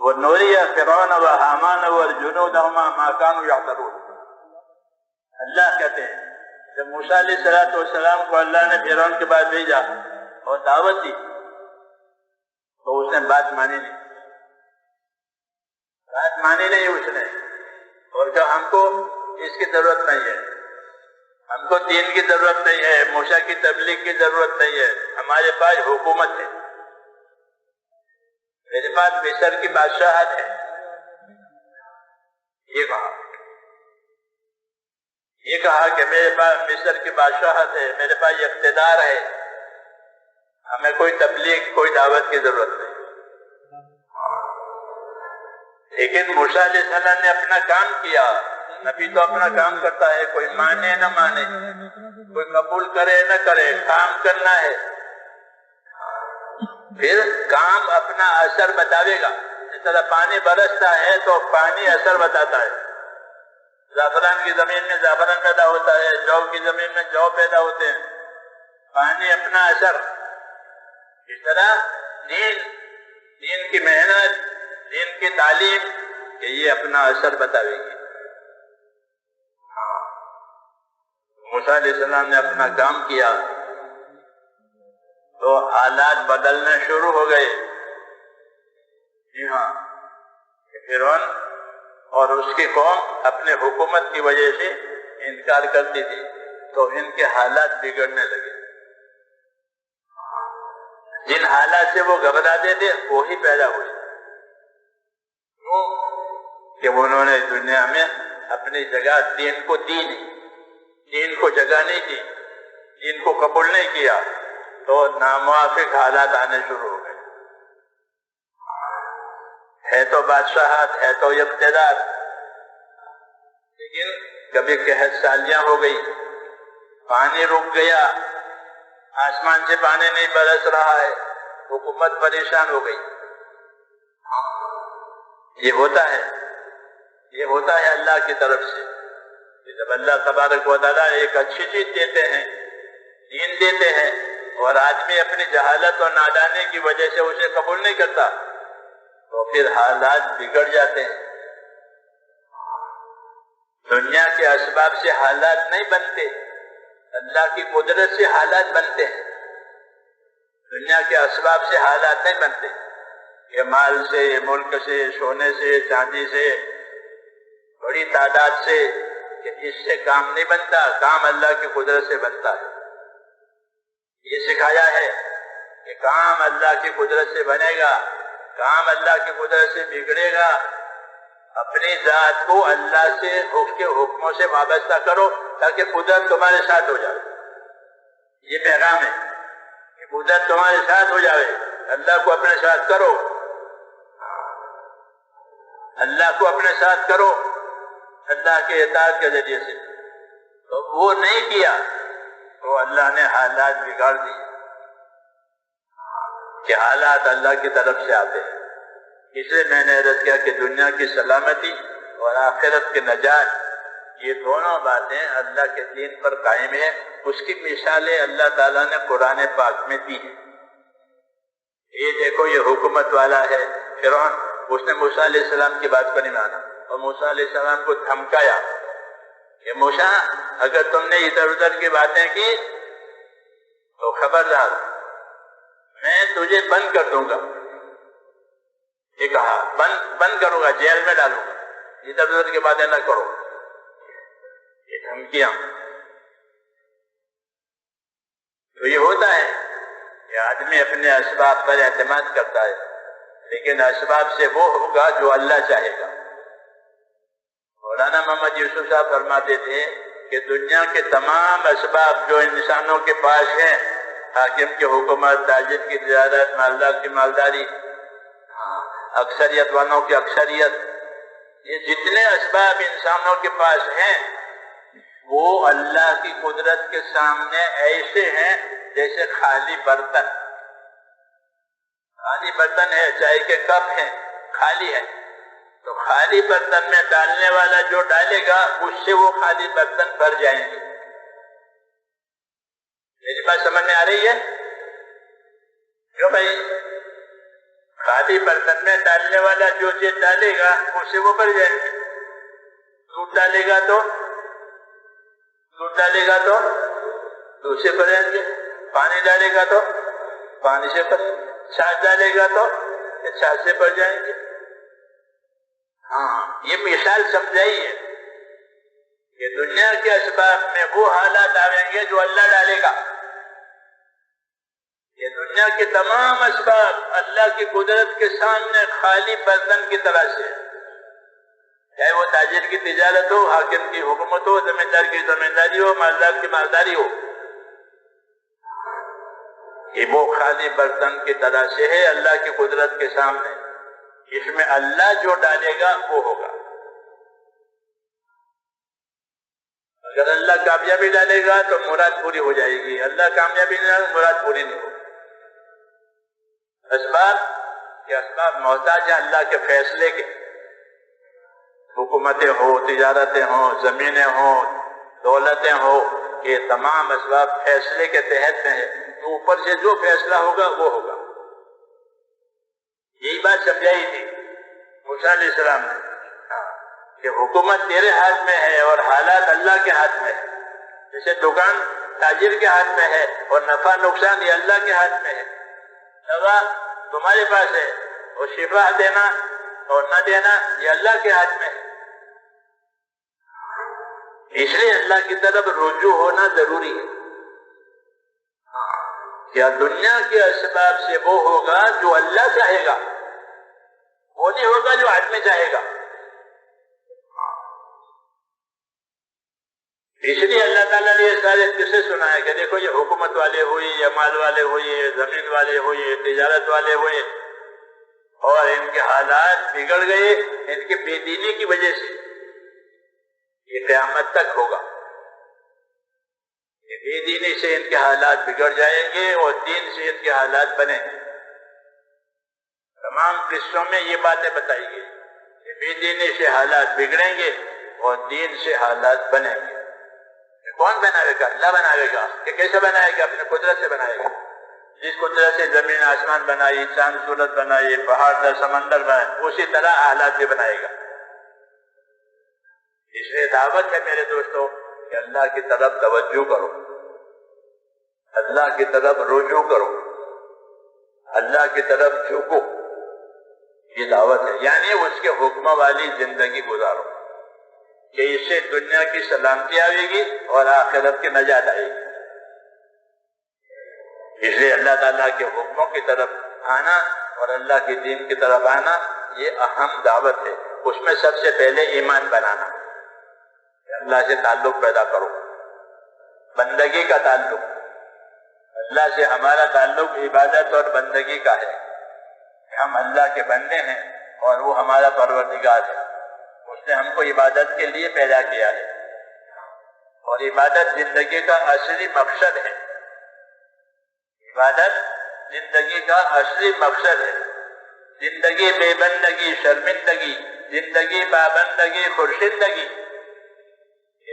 وَنُرِيَ فِرْعَوْنَ وَحَامَانَ وَجُنُودَهُمَا مَا كَانُوا يَعْمَلُونَ۔ اللہ کہتے ہیں جب موسیٰ علیہ السلام کو اللہ نے فرعون کے بعد بھیجا اور دعوت دی تو اس نے بات مانی نہیں، بات مانی نہیں اس نے، اور کہ ہم کو اس کی ضرورت نہیں ہے، ہم کو دین کی ضرورت نہیں ہے، موسیٰ کی تبلیغ کی ضرورت نہیں ہے، ہمارے پاس حکومت ہے، میرے پاس مصر کی بادشاہت ہے۔ یہ کہا کہ میرے پاس مصر کی بادشاہت ہے، میرے پاس اقتدار ہے، ہمیں کوئی تبلیغ کوئی دعوت کی ضرورت نہیں۔ لیکن موسیٰ علیہ السلام نے اپنا کام کیا، نبی تو اپنا کام کرتا ہے، کوئی مانے نہ مانے، کوئی قبول کرے نہ کرے، کام کرنا ہے، پھر کام اپنا اثر بتاوے گا۔ جس طرح پانی برستا ہے تو پانی اثر بتاتا ہے، زعفران کی زمین میں زعفران پیدا ہوتا ہے، جو کی زمین میں جو پیدا ہوتے ہیں، پانی اپنا اثر۔ اس طرح دین کی محنت، دین کی تعلیم کہ یہ اپنا اثر بتاوے گی۔ موسیٰ علیہ السلام نے اپنا کام کیا تو حالات بدلنے شروع ہو گئے۔ جی ہاں، فرعون اور اس کی قوم اپنے حکومت کی وجہ سے انکار کرتی تھی تو ان کے حالات بگڑنے لگے۔ جن حالات سے وہ گھبراتے تھے وہی پیدا ہوئے، کہ انہوں نے دنیا میں اپنی جگہ دین کو دی نہیں، دین کو جگہ نہیں دی، دین کو قبول نہیں کیا، تو ناموافق حالات آنے شروع ہو گئے۔ ہے تو بادشاہت، ہے تو اقتدار، لیکن کبھی قحط سالیاں ہو گئی پانی رک گیا، آسمان سے پانی نہیں برس رہا ہے، حکومت پریشان ہو گئی۔ یہ ہوتا ہے اللہ کی طرف سے۔ جب اللہ تبارک و تعالیٰ ایک اچھی چیز دیتے ہیں، دین دیتے ہیں، اور آدمی اپنی جہالت اور نادانی کی وجہ سے اسے قبول نہیں کرتا تو پھر حالات بگڑ جاتے ہیں۔ دنیا کے اسباب سے حالات نہیں بنتے، اللہ کی قدرت سے حالات بنتے ہیں۔ دنیا کے اسباب سے حالات نہیں بنتے، یہ مال سے، ملک سے، سونے سے، چاندی سے، بڑی تعداد سے، کہ اس سے کام نہیں بنتا، کام اللہ کی قدرت سے بنتا ہے۔ یہ سکھایا ہے کہ کام اللہ کی قدرت سے بنے گا، کام اللہ کی قدرت سے بگڑے گا۔ اپنی ذات کو اللہ سے اس کے حکموں سے وابستہ کرو تاکہ قدرت تمہارے ساتھ ہو جائے۔ یہ پیغام ہے کہ قدرت تمہارے ساتھ ہو جائے، اللہ کو اپنے ساتھ کرو، اللہ کو اپنے ساتھ کرو اللہ کے اطاعت کے ذریعے سے۔ تو وہ نہیں کیا تو اللہ نے حالات بگاڑ دیے، کہ حالات اللہ کی طرف سے آتے ہیں۔ اس لیے میں نے عرض کیا کہ دنیا کی سلامتی اور آخرت کی نجات، یہ دونوں باتیں اللہ کے دین پر قائم ہیں۔ اس کی مثالیں اللہ تعالیٰ نے قرآن پاک میں دی ہیں۔ یہ دیکھو، یہ حکومت والا ہے فرعون، اس نے موسیٰ علیہ السلام کی بات کو نہیں مانا اور موسیٰ علیہ السلام کو دھمکایا کہ موسیٰ اگر تم نے ادھر ادھر کی باتیں کی تو خبردار، میں تجھے بند کر دوں گا۔ یہ کہا بند کروں گا، جیل میں ڈالوں گا، ادھر ادھر کی باتیں نہ کرو۔ یہ دھمکیاں، تو یہ ہوتا ہے کہ آدمی اپنے اسباب پر اعتماد کرتا ہے، لیکن اسباب سے وہ ہوگا جو اللہ چاہے گا۔ مولانا محمد یوسف صاحب فرماتے تھے کہ دنیا کے تمام اسباب جو انسانوں کے پاس ہیں، حاکم کی حکومت، تاجر کی تجارت، مالدار کی مالداری، اکثریت والوں کی اکثریت، یہ جتنے اسباب انسانوں کے پاس ہیں وہ اللہ کی قدرت کے سامنے ایسے ہیں جیسے خالی برتن۔ خالی برتن ہے، چائے کے کپ ہیں، خالی ہے، تو خالی برتن میں ڈالنے والا جو ڈالے گا اس سے وہ خالی برتن بھر جائیں گے۔ میری بات سمجھ میں آ رہی ہے؟ کیوں بھائی؟ خالی برتن میں ڈالنے والا جو چیز ڈالے گا اس سے وہ بھر جائیں گے۔ دودھ ڈالے گا تو دودھ سے بھریں گے، پانی ڈالے گا تو پانی سے بھریں گے، چھاچھ ڈالے گا تو چھاچھ سے بھر جائیں گے۔ یہ مثال سمجھائی ہے کہ دنیا کے اسباب میں وہ حالات آئیں گے جو اللہ ڈالے گا۔ یہ دنیا کے تمام اسباب اللہ کی قدرت کے سامنے خالی برتن کی طرح سے، چاہے وہ تاجر کی تجارت ہو، حاکم کی حکومت ہو، زمیندار کی زمینداری ہو، مالدار کی مالداری ہو، یہ وہ خالی برتن کی طرح سے ہے اللہ کی قدرت کے سامنے۔ اس میں اللہ جو ڈالے گا وہ ہوگا۔ اگر اللہ کامیابی ڈالے گا تو مراد پوری ہو جائے گی، اللہ کامیابی نہیں ڈالے گا مراد پوری نہیں ہوگی۔ اسباب محتاج ہیں اللہ کے فیصلے کے، حکومتیں ہو، تجارتیں ہوں، زمینیں ہوں، دولتیں ہو، یہ تمام اسباب فیصلے کے تحت ہیں، تو اوپر سے جو فیصلہ ہوگا وہ ہوگا۔ یہی بات سمجھائی تھی موسیٰ علیہ السلام نے کہ حکومت تیرے ہاتھ میں ہے اور حالات اللہ کے ہاتھ میں ہے۔ جیسے دکان تاجر کے ہاتھ میں ہے اور نفع نقصان یہ اللہ کے ہاتھ میں ہے، دوا تمہارے پاس ہے اور شفا دینا اور نہ دینا یہ اللہ کے ہاتھ میں ہے۔ اس لیے اللہ کی طرف رجوع ہونا ضروری ہے۔ کیا دنیا کے اسباب سے وہ ہوگا جو اللہ چاہے گا، وہ نہیں ہوگا جو آدمی چاہے گا۔ اس لیے اللہ تعالیٰ نے یہ سارے قصے سنائے کہ دیکھو یہ حکومت والے ہوئی، یہ مال والے ہوئے، یہ زمین والے ہوئے، یہ تجارت والے ہوئے، اور ان کے حالات بگڑ گئے ان کی بے دینی کی وجہ سے۔ یہ قیامت تک ہوگا، بے دینی سے ان کے حالات بگڑ جائیں گے اور دین سے ان کے حالات بنیں گے۔ تمام قصوں میں یہ باتیں بتائی گئی کہ بے دینی سے حالات بگڑیں گے اور دین سے حالات بنیں گے۔ کون بنائے گا؟ اللہ بنائے گا۔ کہ کیسے بنائے گا؟ اپنے قدرت سے بنائے گا۔ جس قدرت سے زمین آسمان بنائی، چاند سورج بنائی، پہاڑ در سمندر بنائے، اسی طرح حالات بھی بنائے گا۔ اس لیے دعوت ہے میرے دوستوں کہ اللہ کی طرف توجہ کرو، اللہ کی طرف رجوع کرو، اللہ کی طرف جھکو، یہ دعوت ہے۔ یعنی اس کے حکم والی زندگی گزارو کہ اس سے دنیا کی سلامتی آئے گی اور آخرت کی نجات آئے گی۔ اس لیے اللہ تعالیٰ کے حکموں کی طرف آنا اور اللہ کے دین کی طرف آنا یہ اہم دعوت ہے۔ اس میں سب سے پہلے ایمان بنانا، اللہ سے تعلق پیدا کرو، بندگی کا تعلق۔ اللہ سے ہمارا تعلق عبادت اور بندگی کا ہے۔ ہم اللہ کے بندے ہیں اور وہ ہمارا پروردگار ہے۔ اس نے ہم کو عبادت کے لیے پیدا کیا ہے اور عبادت زندگی کا اصلی مقصد ہے۔ عبادت زندگی کا اصلی مقصد ہے۔ زندگی بے بندگی شرمندگی، زندگی پابندگی خورشندگی،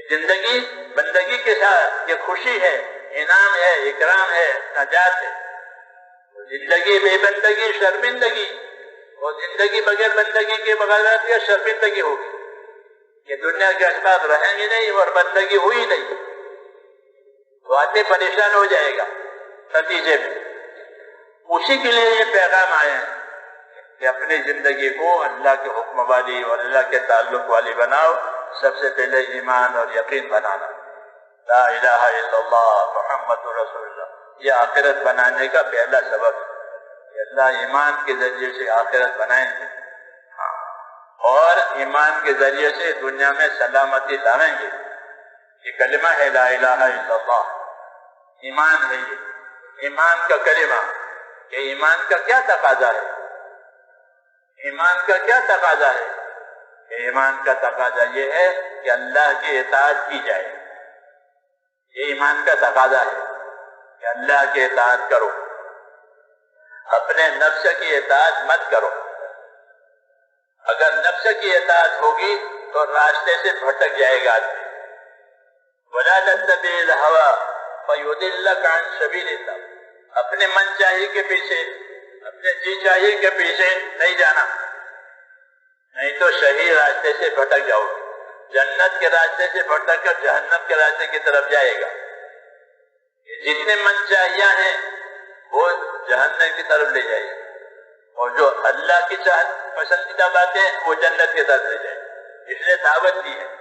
زندگی بندگی کے ساتھ یہ خوشی ہے، انعام ہے، اکرام ہے، نجات ہے۔ زندگی بے بندگی شرمندگی، اور زندگی بغیر بندگی کے بغیر یا شرمندگی ہوگی کہ دنیا کے اسباب رہیں گے نہیں اور بندگی ہوئی نہیں، تو آدمی پریشان ہو جائے گا نتیجے میں۔ اسی کے لیے یہ پیغام آئے ہیں کہ اپنی زندگی کو اللہ کے حکم والی اور اللہ کے تعلق والی بناؤ۔ سب سے پہلے ایمان اور یقین بنانا، لا الہ الا اللہ محمد رسول اللہ، یہ آخرت بنانے کا پہلا سبب ہے کہ اللہ ایمان کے ذریعے سے آخرت بنائیں گے اور ایمان کے ذریعے سے دنیا میں سلامتی لائیں گے۔ یہ کلمہ ہے لا الہ الا اللہ، ایمان ہے یہ ایمان کا کلمہ۔ کہ ایمان کا کیا تقاضا ہے؟ ایمان کا کیا تقاضا ہے؟ کہ ایمان کا تقاضا یہ ہے کہ اللہ کی اطاعت کی جائے۔ یہ ایمان کا تقاضا ہے کہ اللہ کی اطاعت کرو، اپنے نفس کی اطاعت مت کرو۔ اگر نفس کی اطاعت ہوگی تو راستے سے بھٹک جائے گا آدمی۔ وَلَا تَتَّبِعِ الْهَوَىٰ فَيُضِلَّكَ عَن سَبِيلِ اللَّهِ، اپنے من چاہیے کے پیچھے، اپنے جی چاہیے کے پیچھے نہیں جانا، نہیں تو صحیح راستے سے بھٹک جاؤ گے۔ جنت کے راستے سے بھٹک کر جہنم کے راستے کی طرف جائے گا۔ جتنے من چاہیاں ہیں وہ جہنم کی طرف لے جائے گا، اور جو اللہ کی پسندیدہ باتیں وہ جنت کی طرف لے جائے گا۔ اس لیے دعوت دی ہے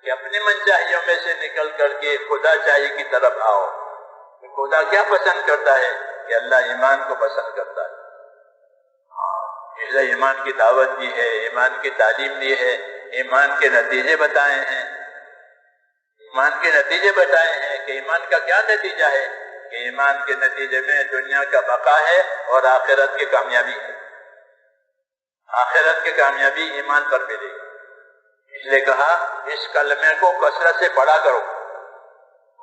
کہ اپنی من چاہیوں میں سے نکل کر کے خدا چاہیے کی طرف آؤ۔ خدا کیا پسند کرتا ہے؟ کہ اللہ ایمان کو پسند کرتا ہے۔ اس لیے ایمان کی دعوت دی ہے، ایمان کی تعلیم دی ہے، ایمان کے نتیجے بتائے ہیں۔ ایمان کے نتیجے بتائے ہیں کہ ایمان کا کیا نتیجہ ہے؟ کہ ایمان کے نتیجے میں دنیا کا بقا ہے اور آخرت کی کامیابی ہے۔ آخرت کی کامیابی ایمان پر ملے گی۔ اس لیے کہا اس کلمے کو کثرت سے پڑھا کرو۔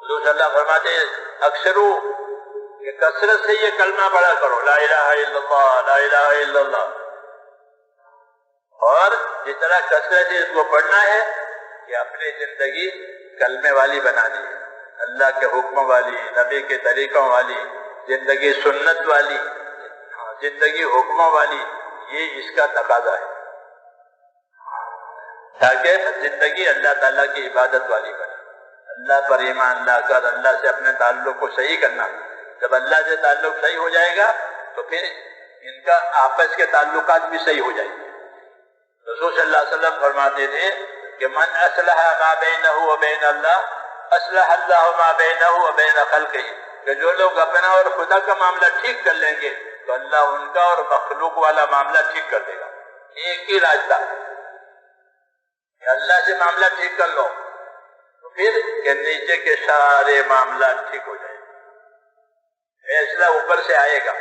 حضور صلی اللہ علیہ وسلم فرماتے ہیں اکثرو، کہ کثرت سے یہ کلمہ پڑھا کرو، لا الہ الا اللہ لا الہ الا اللہ۔ اور جس طرح کثرت سے اس کو پڑھنا ہے کہ اپنی زندگی کلمے والی بنانی ہے، اللہ کے حکم والی، نبی کے طریقوں والی زندگی، سنت والی زندگی، حکموں والی، یہ اس کا تقاضا ہے تاکہ زندگی اللہ تعالیٰ کی عبادت والی بنے۔ اللہ پر ایمان لا کر اللہ سے اپنے تعلق کو صحیح کرنا۔ جب اللہ سے تعلق صحیح ہو جائے گا تو پھر ان کا آپس کے تعلقات بھی صحیح ہو جائیں گے۔ رسول صلی اللہ علیہ وسلم فرماتے تھے کہ من اصلح ما بینہ و بین اللہ اصلح اللہ ما بینہ و بین خلقہ، کہ جو لوگ اپنا اور خدا کا معاملہ ٹھیک کر لیں گے تو اللہ ان کا اور مخلوق والا معاملہ ٹھیک کر دے گا۔ ایک ہی راستہ کہ اللہ سے معاملہ ٹھیک کر لو تو پھر کہ نیچے کے سارے معاملات ٹھیک ہو جائیں گے، فیصلہ اوپر سے آئے گا۔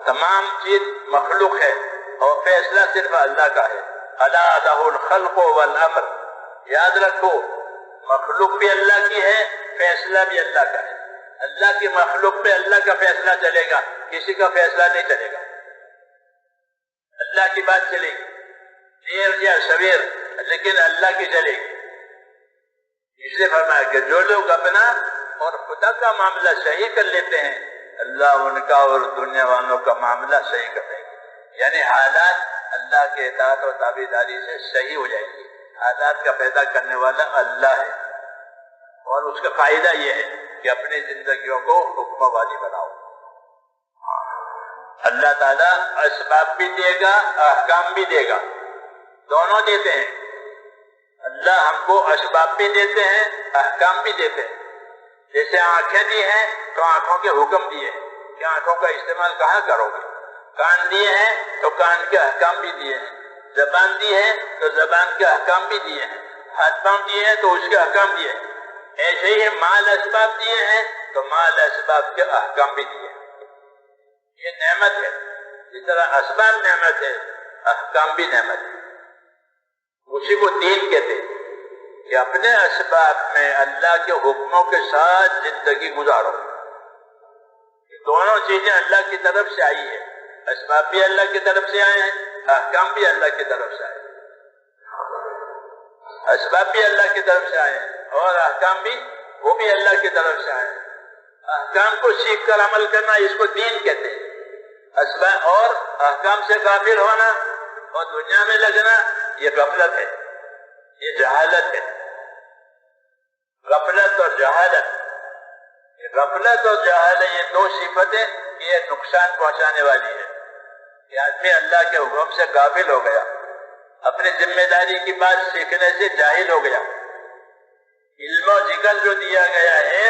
تمام چیز مخلوق ہے اور فیصلہ صرف اللہ کا ہے۔ الا لہ الخلق والامر، یاد رکھو
مخلوق بھی اللہ کی ہے، فیصلہ بھی اللہ کا ہے۔ اللہ کی مخلوق پہ اللہ کا فیصلہ چلے گا، کسی کا فیصلہ نہیں چلے گا، اللہ کی بات چلے گی، دیر یا سویر، لیکن اللہ کی چلے گی۔ اس لیے فرمایا کہ جو لوگ اپنا اور خدا کا معاملہ صحیح کر لیتے ہیں، اللہ ان کا اور دنیا والوں کا معاملہ صحیح کر دیں گے، یعنی حالات اللہ کے اطاعت و تابعداری سے صحیح ہو جائیں گے۔ حالات کا پیدا کرنے والا اللہ ہے، اور اس کا فائدہ یہ ہے کہ اپنی زندگیوں کو حکم والی بناؤ۔ اللہ تعالیٰ اسباب بھی دے گا، احکام بھی دے گا، دونوں دیتے ہیں۔ اللہ ہم کو اسباب بھی دیتے ہیں، احکام بھی دیتے ہیں۔ جیسے آنکھیں دی ہیں تو آنکھوں کے حکم دیے ہیں کہ آنکھوں کا استعمال کہاں کرو گے، کان دیے ہیں تو کان کے احکام بھی دیے ہیں، زبان دی ہے تو زبان کے احکام بھی دیے ہیں، ہاتھ پاؤں دیے ہیں تو اس کے احکام دیے ہیں۔ ایسے ہی مال اسباب دیے ہیں تو مال اسباب کے احکام بھی دیے ہیں۔ یہ نعمت ہے، جس طرح اسباب نعمت ہے، احکام بھی نعمت ہے۔ اسی کو دین کہتے ہیں کہ اپنے اسباب میں اللہ کے حکموں کے ساتھ زندگی گزارو۔ دونوں چیزیں اللہ کی طرف سے آئی ہے، اسباب بھی اللہ کی طرف سے آئے ہیں، احکام بھی اللہ کی طرف سے آئے ہیں۔ اسباب بھی اللہ کی طرف سے آئے ہیں اور احکام بھی وہ بھی اللہ کی طرف سے آئے ہیں۔ احکام کو سیکھ کر عمل کرنا اس کو دین کہتے ہیں۔ اسباب اور احکام سے غافل ہونا اور دنیا میں لگنا یہ غفلت ہے، یہ جہالت ہے۔ غفلت اور جہالت، غفلت اور جہالت یہ دو صفتیں یہ نقصان پہنچانے والی ہے کہ آدمی اللہ کے حکم سے غافل ہو گیا، اپنی ذمہ داری کی بات سیکھنے سے جاہل ہو گیا۔ علم و ذکر جو دیا گیا ہے،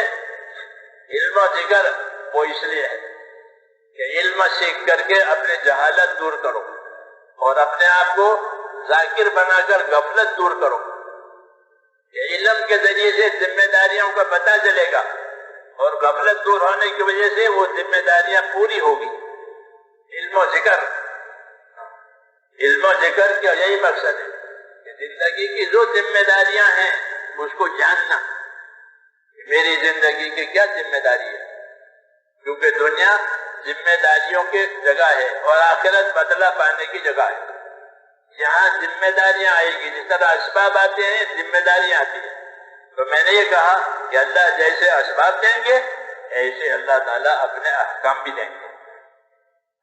علم و ذکر وہ اس لیے ہے کہ علم سیکھ کر کے اپنے جہالت دور کرو اور اپنے آپ کو ذاکر بنا کر غفلت دور کرو۔ علم کے ذریعے سے ذمہ داریوں کا پتہ چلے گا اور غفلت دور ہونے کی وجہ سے وہ ذمہ داریاں پوری ہوگی۔ علم و ذکر، علم و ذکر کا یہی مقصد ہے کہ زندگی کی جو ذمہ داریاں ہیں اس کو جاننا، میری زندگی کی کیا ذمہ داری ہے، کیونکہ دنیا ذمہ داریوں کی جگہ ہے اور آخرت بدلہ پانے کی جگہ ہے۔ یہاں ذمہ داریاں آئے گی، جس طرح اسباب آتے ہیں ذمہ داریاں آتی ہیں۔ تو میں نے یہ کہا کہ اللہ جیسے اسباب دیں گے ایسے اللہ تعالیٰ اپنے احکام بھی دیں گے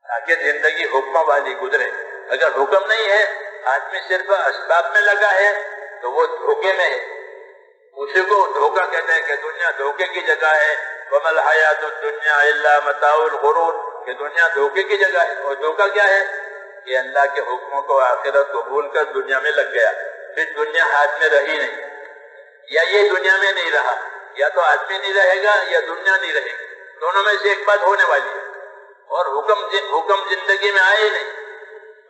تاکہ زندگی حکم والی گزرے۔ اگر حکم نہیں ہے، آدمی صرف اسباب میں لگا ہے تو وہ دھوکے میں ہے، اسی کو دھوکہ کہتے ہیں کہ دنیا دھوکے کی جگہ ہے۔ وَمَا الْحَيَاةُ الدُّنْيَا إِلَّا مَتَاعُ الْغُرُورِ، کہ دنیا دھوکے کی جگہ ہے۔ اور دھوکہ کیا ہے کہ اللہ کے حکموں کو آخرت کو بھول کر دنیا میں لگ گیا، پھر دنیا ہاتھ میں رہی نہیں، یا یہ دنیا میں نہیں رہا، یا تو آدمی نہیں رہے گا یا دنیا نہیں رہے گی، دونوں میں سے ایک بات ہونے والی ہے۔ اور حکم زندگی میں آئے نہیں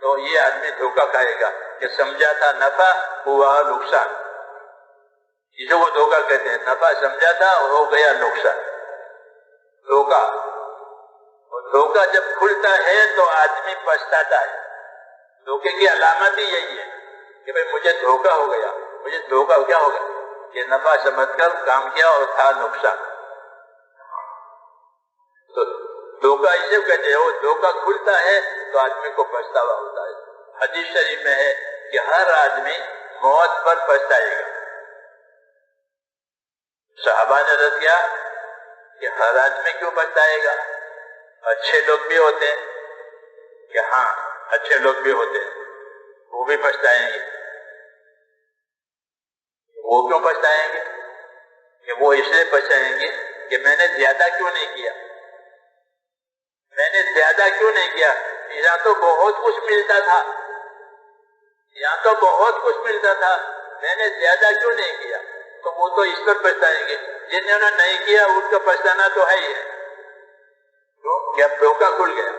تو یہ آدمی دھوکہ کھائے گا کہ سمجھا تھا نفع ہوا نقصان، جسے وہ دھوکہ کہتے ہیں۔ نفع سمجھا تھا ہو گیا نقصان، دھوکہ۔ اور دھوکہ جب کھلتا ہے تو آدمی پچھتاتا ہے۔ دھوکے کی علامت ہی یہی ہے کہ بھئی مجھے دھوکہ ہو گیا، مجھے دھوکہ کیا ہو گیا کہ نفع سمجھ کر کام کیا اور تھا نقصان۔ تو دھوکہ اسے کہتے ہیں، وہ دھوکہ کھلتا ہے تو آدمی کو پچھتاوا ہوتا ہے۔ حدیث شریف میں ہے کہ ہر آدمی موت پر پچھتائے گا۔ صحابہ نے رد کیا کہ ہر آدمی کیوں پچھتائے گا، اچھے لوگ بھی ہوتے ہیں کہ ہاں اچھے لوگ بھی ہوتے ہیں، وہ بھی پچھتائیں گے۔ وہ کیوں پچھتائیں گے کہ وہ اس لیے پچھتائیں گے کہ میں نے زیادہ کیوں نہیں کیا، میں نے زیادہ کیوں نہیں کیا، یہاں تو بہت کچھ ملتا تھا، یہاں تو بہت کچھ ملتا تھا، میں نے زیادہ کیوں نہیں کیا۔ تو وہ تو اس پر پچھتائیں گے، جنہوں نے نہیں کیا ان کا پچھتانا تو ہے ہی ہے، کہ اب دھوکہ کھل گیا۔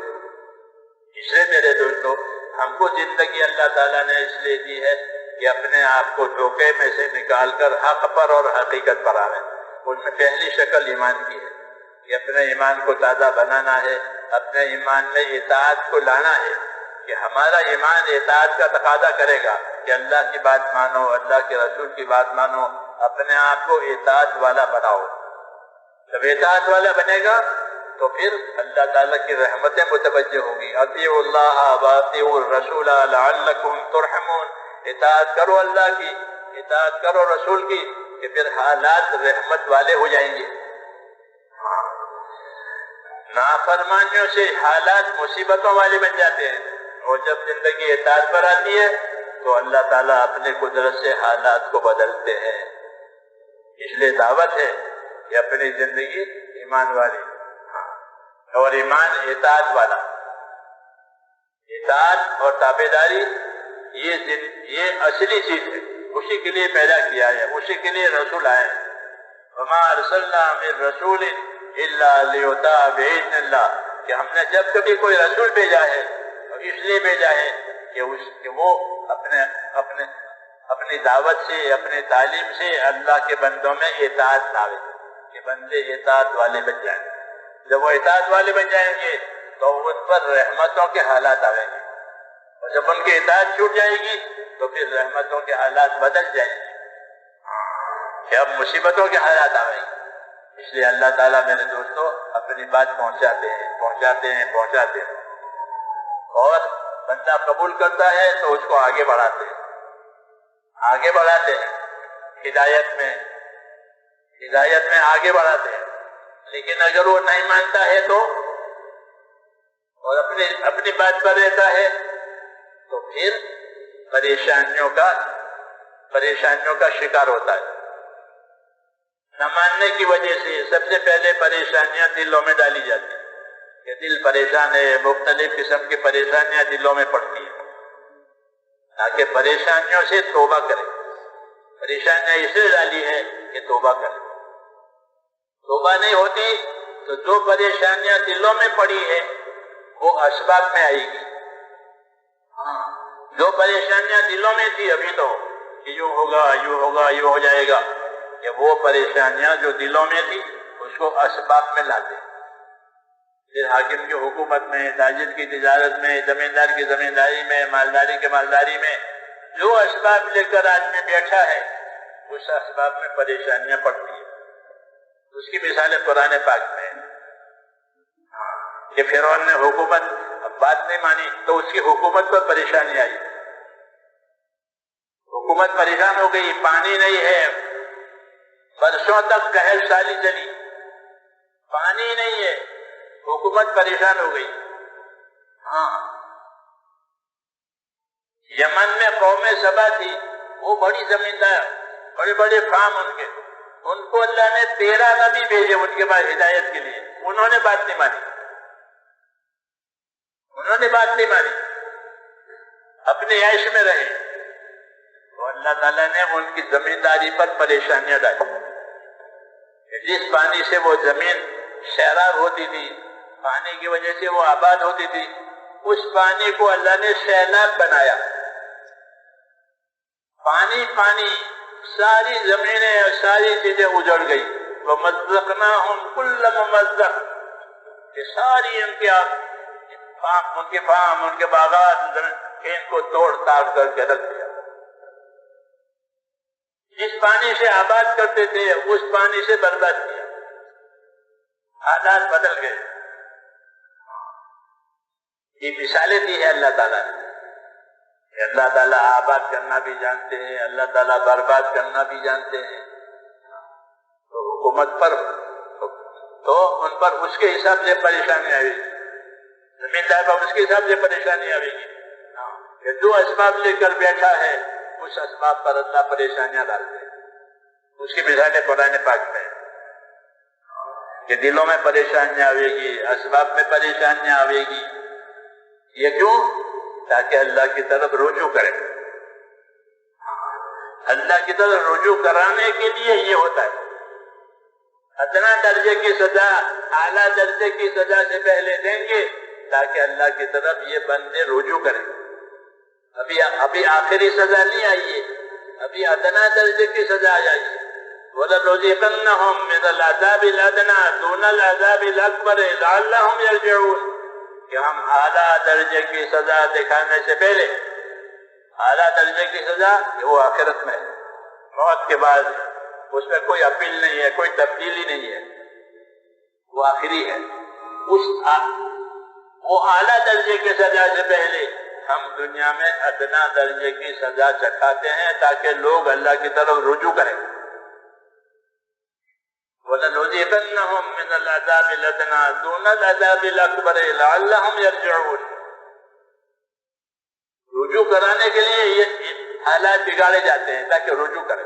اس لیے میرے دوستو، ہم کو زندگی اللہ تعالیٰ نے اس لیے دی ہے کہ اپنے آپ کو دھوکے میں سے نکال کر حق پر اور حقیقت پر آئے۔ ان میں پہلی شکل ایمان کی ہے کہ اپنے ایمان کو تازہ بنانا ہے، اپنے ایمان میں اطاعت کو لانا ہے کہ ہمارا ایمان اطاعت کا تقاضا کرے گا کہ اللہ کی بات مانو، اللہ کے رسول کی بات مانو، اپنے آپ کو اطاعت والا بناؤ. جب اطاعت والا بنے گا تو پھر اللہ تعالیٰ کی رحمتیں متوجہ ہوں گی. اطیعوا اللہ واطیعوا الرسول لعلکم ترحمون. اطاعت کرو اللہ کی، اطاعت کرو رسول کی، کہ پھر حالات رحمت والے ہو جائیں گے. نافرمانیوں سے حالات مصیبتوں والے بن جاتے ہیں، اور جب زندگی اطاعت پر آتی ہے تو اللہ تعالیٰ اپنے قدرت سے حالات کو بدلتے ہیں. اس لیے دعوت ہے کہ اپنی زندگی ایمان والی، اور ایمان اطاعت والا. اطاعت اور تابعداری یہ اصلی چیز ہے، اسی کے لیے پیدا کیا ہے، اسی کے لیے رسول آئے ہیں. وما ارسلنا من رسول الا لیطاع باذن اللہ، کہ ہم نے جب کبھی کوئی رسول بھیجا ہے تو اس لیے بھیجا ہے کہ وہ اپنی دعوت سے، اپنی تعلیم سے اللہ کے بندوں میں اطاعت لاوے، کہ بندے اطاعت والے بن جائیں. جب وہ اطاعت والے بن جائیں گے تو ان پر رحمتوں کے حالات آئیں گے، اور جب ان کی اطاعت چھوٹ جائے گی تو پھر رحمتوں کے حالات بدل جائیں گے، کہ اب مصیبتوں کے حالات آئیں گے. اس لیے اللہ تعالیٰ میرے دوستوں اپنی بات پہنچاتے ہیں، اور بندہ قبول کرتا ہے تو اس کو آگے بڑھاتے ہیں ہدایت میں آگے بڑھاتے ہیں. لیکن اگر وہ نہیں مانتا ہے تو، اور اپنی بات پر رہتا ہے تو پھر پریشانیوں کا شکار ہوتا ہے. نہ ماننے کی وجہ سے سب سے پہلے پریشانیاں دلوں میں ڈالی جاتی ہیں، کہ دل پریشان ہے، مختلف قسم کی پریشانیاں دلوں میں پڑتی ہیں، تاکہ پریشانیوں سے توبہ کرے. پریشانیاں اس لیے ڈالی ہے کہ توبہ کرے. توبہ نہیں ہوتی تو جو پریشانیاں دلوں میں پڑی ہے وہ اسباب میں آئے گی. جو پریشانیاں دلوں میں تھی ابھی تو کہ یوں ہوگا، یوں ہو جائے گا، کہ وہ پریشانیاں جو دلوں میں تھی اس کو اسباب میں لاتے. پھر حاکم کی حکومت میں، تاجر کی تجارت میں، زمیندار کی زمینداری میں، مالداری کی مالداری میں جو اسباب لے کر آدمی بیٹھا ہے اس اسباب میں پریشانیاں پڑتی ہیں. اس کی مثالیں قرآن پاک میں ہیں کہ فرعون نے حکومت بات نہیں مانی تو اس کی حکومت پر پریشانی آئی. حکومت پریشان ہو گئی، پانی نہیں ہے، برسوں تک قحط سالی چلی، پانی نہیں ہے، حکومت پریشان ہو گئی. یمن میں قوم سبا تھی، وہ بڑی زمیندار، بڑے بڑے فارم ان کو اللہ نے 13 نبی بھیجے ان کے بعد ہدایت کے لیے. انہوں نے بات نہیں مانی، اپنے عیش میں رہے. تو اللہ تعالیٰ نے ان کی زمینداری پر پریشانیاں ڈالی. جس پانی سے وہ زمین سیراب ہوتی تھی، پانی کی وجہ سے وہ آباد ہوتی تھی، اس پانی کو اللہ نے سیلاب بنایا. پانی ساری زمینیں اور ساری چیزیں اجڑ گئی. وَمَزَّقْنَاهُمْ كُلَّ مُمَزَّقٍ، کہ ساری ان کے فارم، ان کے باغات ان کو توڑ تاڑ کر کے رکھ دیا. جس پانی سے آباد کرتے تھے اس پانی سے برباد کیا. حالات بدل گئے. یہ مثالیں دی ہے اللہ تعالیٰ نے. اللہ تعالیٰ آباد کرنا بھی جانتے ہیں، اللہ تعالیٰ برباد کرنا بھی جانتے ہیں. تو حکومت پر تو ان پر اس کے حساب سے پریشانی آئے گی، زمیندار پر اس کے حساب سے پریشانی آئے گی. کہ جو اسباب لے کر بیٹھا ہے اس اسباب پر اللہ پریشانیاں ڈالتے ہیں. اس کی مثالیں قرآن پاک میں کہ دلوں میں پریشانیاں آئے گی، اسباب میں پریشانیاں آئے گی. یہ کیوں؟ تاکہ اللہ کی طرف رجوع کرے. اللہ کی طرف رجوع کرانے کے لیے یہ ہوتا ہے. ادنا درجے کی سزا اعلیٰ درجے کی سزا سے پہلے دیں گے تاکہ اللہ کی طرف یہ بندے رجوع کریں. ابھی آخری سزا نہیں آئی ہے، ابھی ادنا درجے کی سزا آئی ہے. وَلَنُذِيقَنَّهُم مِّنَ الْعَذَابِ الْأَدْنَىٰ دُونَ الْعَذَابِ الْأَكْبَرِ لَعَلَّهُمْ يَرْجِعُونَ، کہ ہم اعلیٰ درجے کی سزا دکھانے سے پہلے، اعلیٰ درجے کی سزا وہ آخرت میں موت کے بعد اس میں کوئی اپیل نہیں ہے، کوئی تبدیلی نہیں ہے، وہ آخری ہے۔ وہ اعلیٰ درجے کی سزا سے پہلے ہم دنیا میں ادنا درجے کی سزا چکھاتے ہیں تاکہ لوگ اللہ کی طرف رجوع کریں۔ وَلَنُذِيقَنَّهُم مِّنَ الْعَذَابِ الْأَدْنَىٰ دُونَ الْعَذَابِ الْأَكْبَرِ لَعَلَّهُمْ يَرْجِعُونَ۔ رجوع کرانے کے لیے یہ حالات بگاڑے جاتے ہیں تاکہ رجوع کریں۔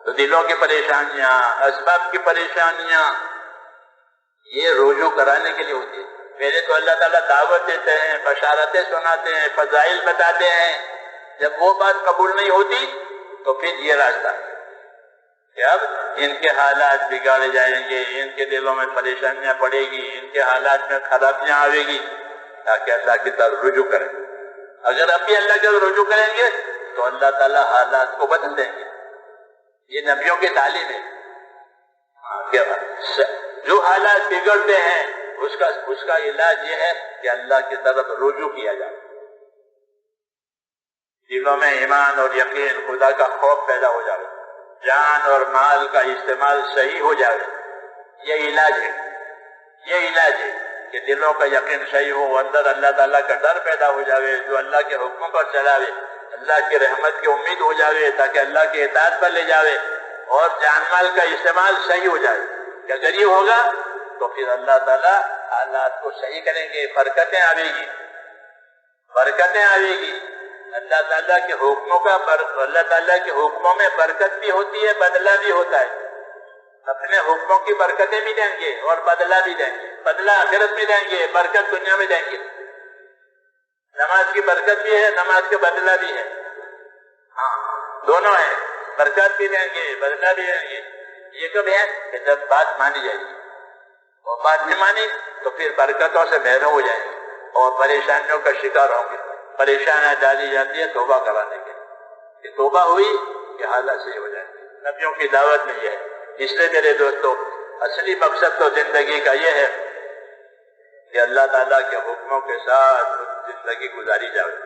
تو دلوں کی پریشانیاں، اسباب کی پریشانیاں، یہ رجوع کرانے کے لیے ہوتی ہے۔ پہلے تو اللہ تعالیٰ دعوت دیتے ہیں، بشارتیں سناتے ہیں، فضائل بتاتے ہیں، جب وہ بات قبول نہیں ہوتی تو پھر یہ راستہ ہے کہ اب ان کے حالات بگاڑے جائیں گے، ان کے دلوں میں پریشانیاں پڑے گی، ان کے حالات میں خرابیاں آئے گی تاکہ اللہ کی طرف رجوع کریں۔ اگر اب بھی اللہ کی طرف رجوع کریں گے تو اللہ تعالیٰ حالات کو بدل دیں گے۔ یہ نبیوں کی تعلیم ہے۔ جو حالات بگڑتے ہیں اس کا علاج یہ ہے کہ اللہ کی طرف رجوع کیا جائے، دلوں میں ایمان اور یقین، خدا کا خوف پیدا ہو جائے، جان اور مال کا استعمال صحیح ہو جائے۔ یہ علاج ہے، یہ علاج ہے کہ دلوں کا یقین صحیح ہو، اندر اللہ تعالیٰ کا ڈر پیدا ہو جائے، جو اللہ کے حکموں پر چلاوے، اللہ کی رحمت کی امید ہو جائے تاکہ اللہ کی اطاعت پر لے جاوے، اور جان مال کا استعمال صحیح ہو جائے۔ کہ اگر یہ ہوگا تو پھر اللہ تعالیٰ حالات کو صحیح کریں گے، برکتیں آئے گی، برکتیں آئے گی۔ اللہ تعالیٰ کے حکموں کا اللہ تعالیٰ کے حکموں میں برکت بھی ہوتی ہے، بدلہ بھی ہوتا ہے۔ اپنے حکموں کی برکتیں بھی دیں گے اور بدلہ بھی دیں گے، بدلہ آخرت میں دیں گے، برکت دنیا میں دیں گے۔ نماز کی برکت بھی ہے، نماز کا بدلہ بھی ہے، ہاں دونوں ہیں، برکت بھی دیں گے، بدلہ بھی دیں گے۔ یہ کب ہے کہ جب بات مانی جائے گی، اور بات نہیں مانی تو پھر برکتوں سے محروم ہو جائیں گے اور پریشانیوں کا شکار ہوں گے۔ پریشانیاں ڈالی جاتی ہے توبہ کرانے کے لیے، کہ توبہ ہوئی کہ حالات صحیح ہو جائیں گے۔ نبیوں کی دعوت میں یہ ہے۔ اس لیے میرے دوستو، اصلی مقصد تو زندگی کا یہ ہے کہ اللہ تعالیٰ کے حکموں کے ساتھ زندگی گزاری جائے۔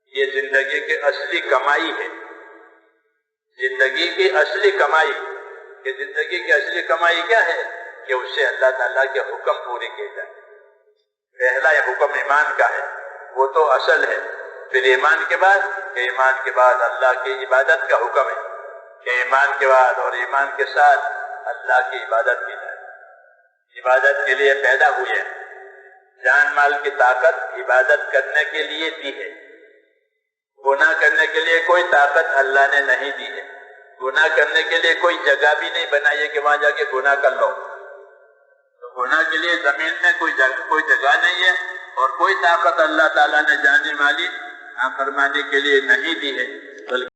یہ زندگی کی اصلی کمائی ہے، زندگی کی اصلی کمائی۔ کہ زندگی کی اصلی کمائی کیا ہے؟ کہ اس سے اللہ تعالیٰ کے حکم پورے کیے جائیں۔ پہلا یہ حکم ایمان کا ہے، وہ تو اصل ہے۔ پھر ایمان کے بعد اللہ کی عبادت کا حکم ہے کہ ایمان کے بعد اور ایمان کے ساتھ اللہ کی عبادت کی جائے۔ عبادت کے لیے پیدا ہوئے ہیں، جان مال کی طاقت عبادت کرنے کے لیے دی ہے۔ گناہ کرنے کے لیے کوئی طاقت اللہ نے نہیں دی ہے، گناہ کرنے کے لیے کوئی جگہ بھی نہیں بنائی ہے کہ وہاں جا کے گناہ کر لو۔ تو گناہ کے لیے زمین میں کوئی جگہ نہیں ہے، اور کوئی طاقت اللہ تعالیٰ نے جانے والی نافرمانی کے لیے نہیں دی ہے، بلکہ